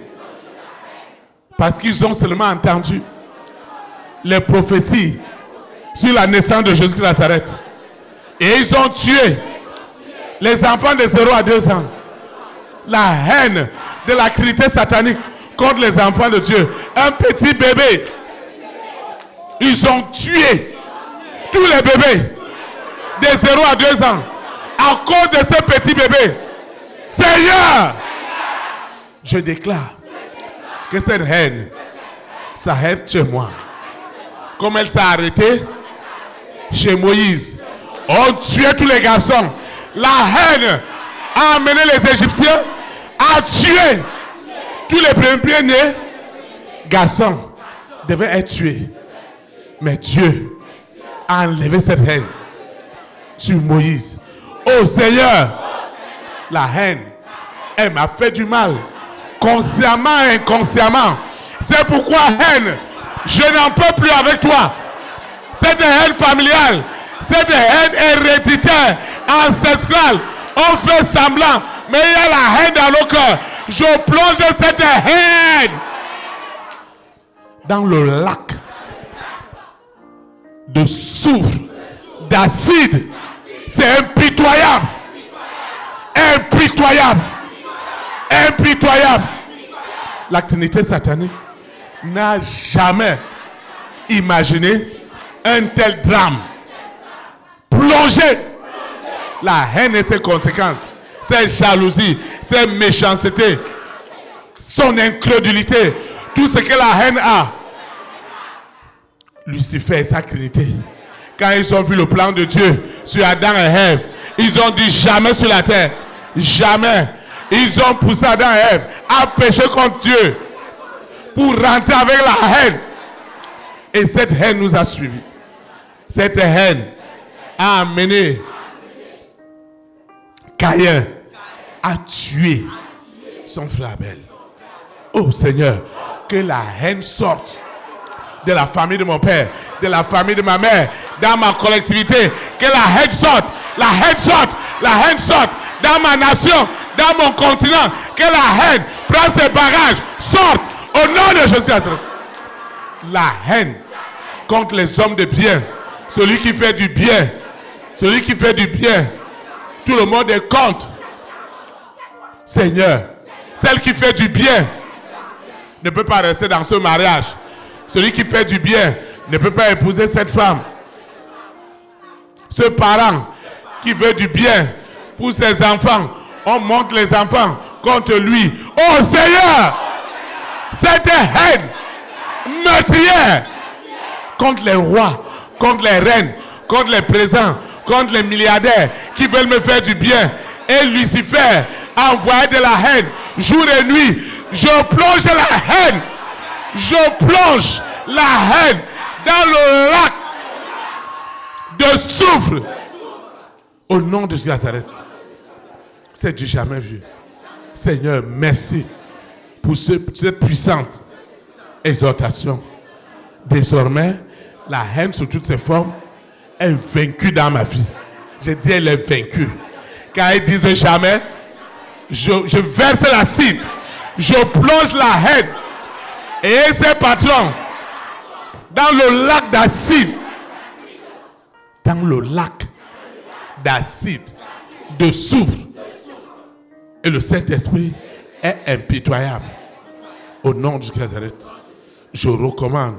Parce qu'ils ont seulement entendu les prophéties sur la naissance de Jésus de Nazareth. Et ils ont tué les enfants de 0 à 2 ans. La haine de la l'activité satanique contre les enfants de Dieu. Un petit bébé. Ils ont tué tous les bébés de 0 à 2 ans à cause de ce petit bébé. Seigneur, je déclare que cette haine s'arrête chez moi. Comme elle s'est arrêtée chez Moïse. On tuait tous les garçons. La haine a amené les Égyptiens à tuer tous les premiers-nés. Garçons devaient être tués. Mais Dieu a enlevé cette haine sur Moïse. Oh Seigneur, la haine, elle m'a fait du mal. Consciemment et inconsciemment. C'est pourquoi haine, je n'en peux plus avec toi. C'est une haine familiale. C'est une haine héréditaire, ancestrale. On fait semblant, mais il y a la haine dans nos cœurs. Je plonge cette haine dans le lac de soufre, d'acide. C'est impitoyable. Impitoyable. Impitoyable. L'activité satanique n'a jamais imaginé un tel drame. Plonger la haine et ses conséquences, ses jalousies, ses méchancetés, son incrédulité, tout ce que la haine a. Lucifer et sa trinité. Quand ils ont vu le plan de Dieu sur Adam et Ève, ils ont dit jamais sur la terre, jamais. Ils ont poussé Adam et Ève à pécher contre Dieu pour rentrer avec la haine. Et cette haine nous a suivis. Cette haine a amené Caïn à tuer son frère Abel. Oh Seigneur, que la haine sorte de la famille de mon père, de la famille de ma mère, dans ma collectivité. Que la haine sorte, la haine sorte, la haine sorte dans ma nation, dans mon continent. Que la haine prenne ses bagages, sorte au nom de Jésus. La haine contre les hommes de bien, celui qui fait du bien, celui qui fait du bien, tout le monde est contre. Seigneur, celle qui fait du bien ne peut pas rester dans ce mariage. Celui qui fait du bien ne peut pas épouser cette femme. Ce parent qui veut du bien pour ses enfants, on monte les enfants contre lui. Oh Seigneur, cette haine meurtrière contre les rois, contre les reines, contre les présidents, contre les milliardaires qui veulent me faire du bien. Et Lucifer a envoyé de la haine jour et nuit. Je plonge la haine. Je plonge la haine dans le lac de soufre. Au nom de Jésus de Nazareth. C'est du jamais vu. Seigneur, merci pour cette puissante exhortation. Désormais, la haine sous toutes ses formes est vaincue dans ma vie. Je dis elle est vaincue. Car ils disent jamais, je verse l'acide, je plonge la haine. Et ces patrons, dans le lac d'acide, dans le lac d'acide, de soufre, et le Saint-Esprit est impitoyable. Au nom de Nazareth, je recommande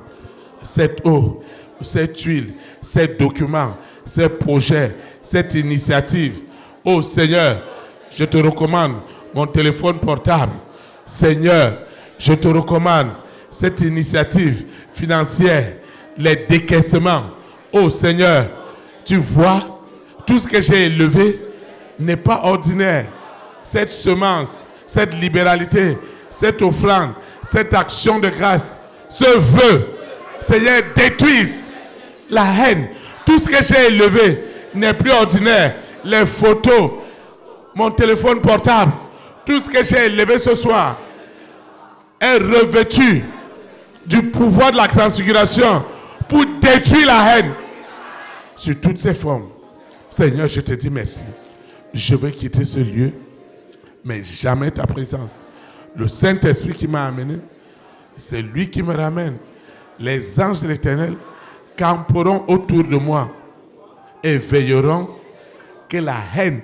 cette eau, cette huile, ces documents, ces projets, cette initiative. Oh Seigneur, je te recommande mon téléphone portable. Seigneur, je te recommande cette initiative financière, les décaissements. Oh Seigneur, tu vois, tout ce que j'ai élevé n'est pas ordinaire. Cette semence, cette libéralité, cette offrande, cette action de grâce, ce vœu, Seigneur, détruise la haine. Tout ce que j'ai élevé n'est plus ordinaire. Les photos, mon téléphone portable, tout ce que j'ai élevé ce soir est revêtu du pouvoir de la transfiguration pour détruire la haine sur toutes ses formes. Seigneur, je te dis merci. Je vais quitter ce lieu, mais jamais ta présence. Le Saint-Esprit qui m'a amené, c'est lui qui me ramène. Les anges de l'Éternel camperont autour de moi et veilleront que la haine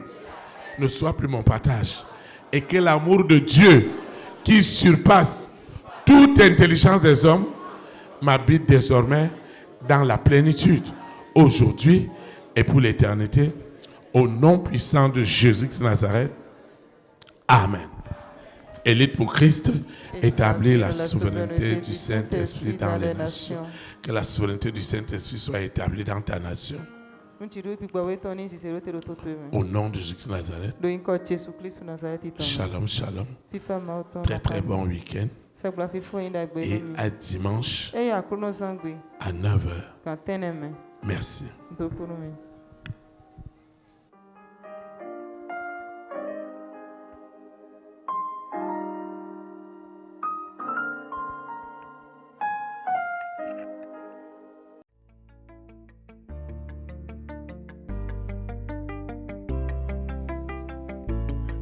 ne soit plus mon partage et que l'amour de Dieu qui surpasse toute intelligence des hommes m'habite désormais dans la plénitude, aujourd'hui et pour l'éternité, au nom puissant de Jésus de Nazareth. Amen. Élite pour Christ, établir la souveraineté du Saint-Esprit dans les nations. Que la souveraineté du Saint-Esprit soit établie dans ta nation. Au nom de Jésus de Nazareth. Shalom, shalom. Très très bon week-end. Et à dimanche à 9h. Merci.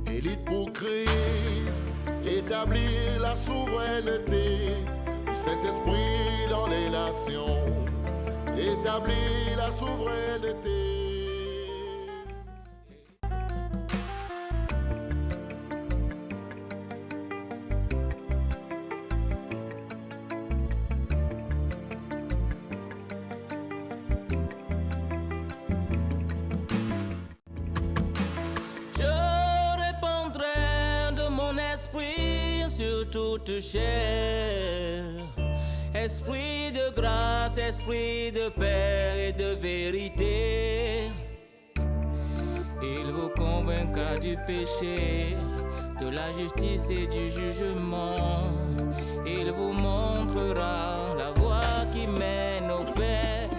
Élite pour Christ, établir la souveraineté du Saint-Esprit dans les nations. Établir la souveraineté. Toute chair, esprit de grâce, esprit de paix et de vérité, il vous convaincra du péché, de la justice et du jugement, il vous montrera la voie qui mène au Père.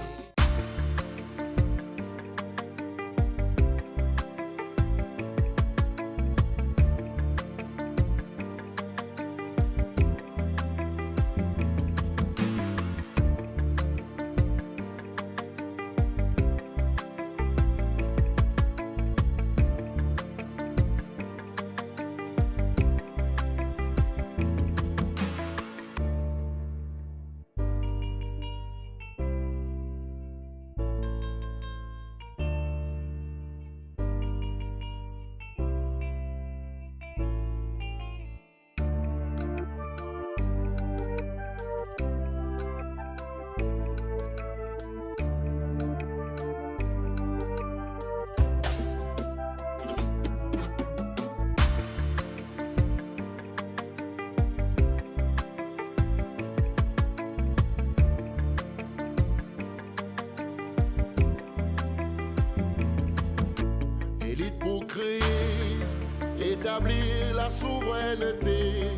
Pour Christ, établir la souveraineté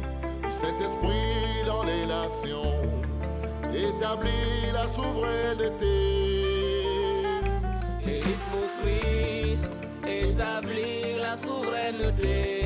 du Saint-Esprit dans les nations. Établir la souveraineté. Élite pour Christ, établir la souveraineté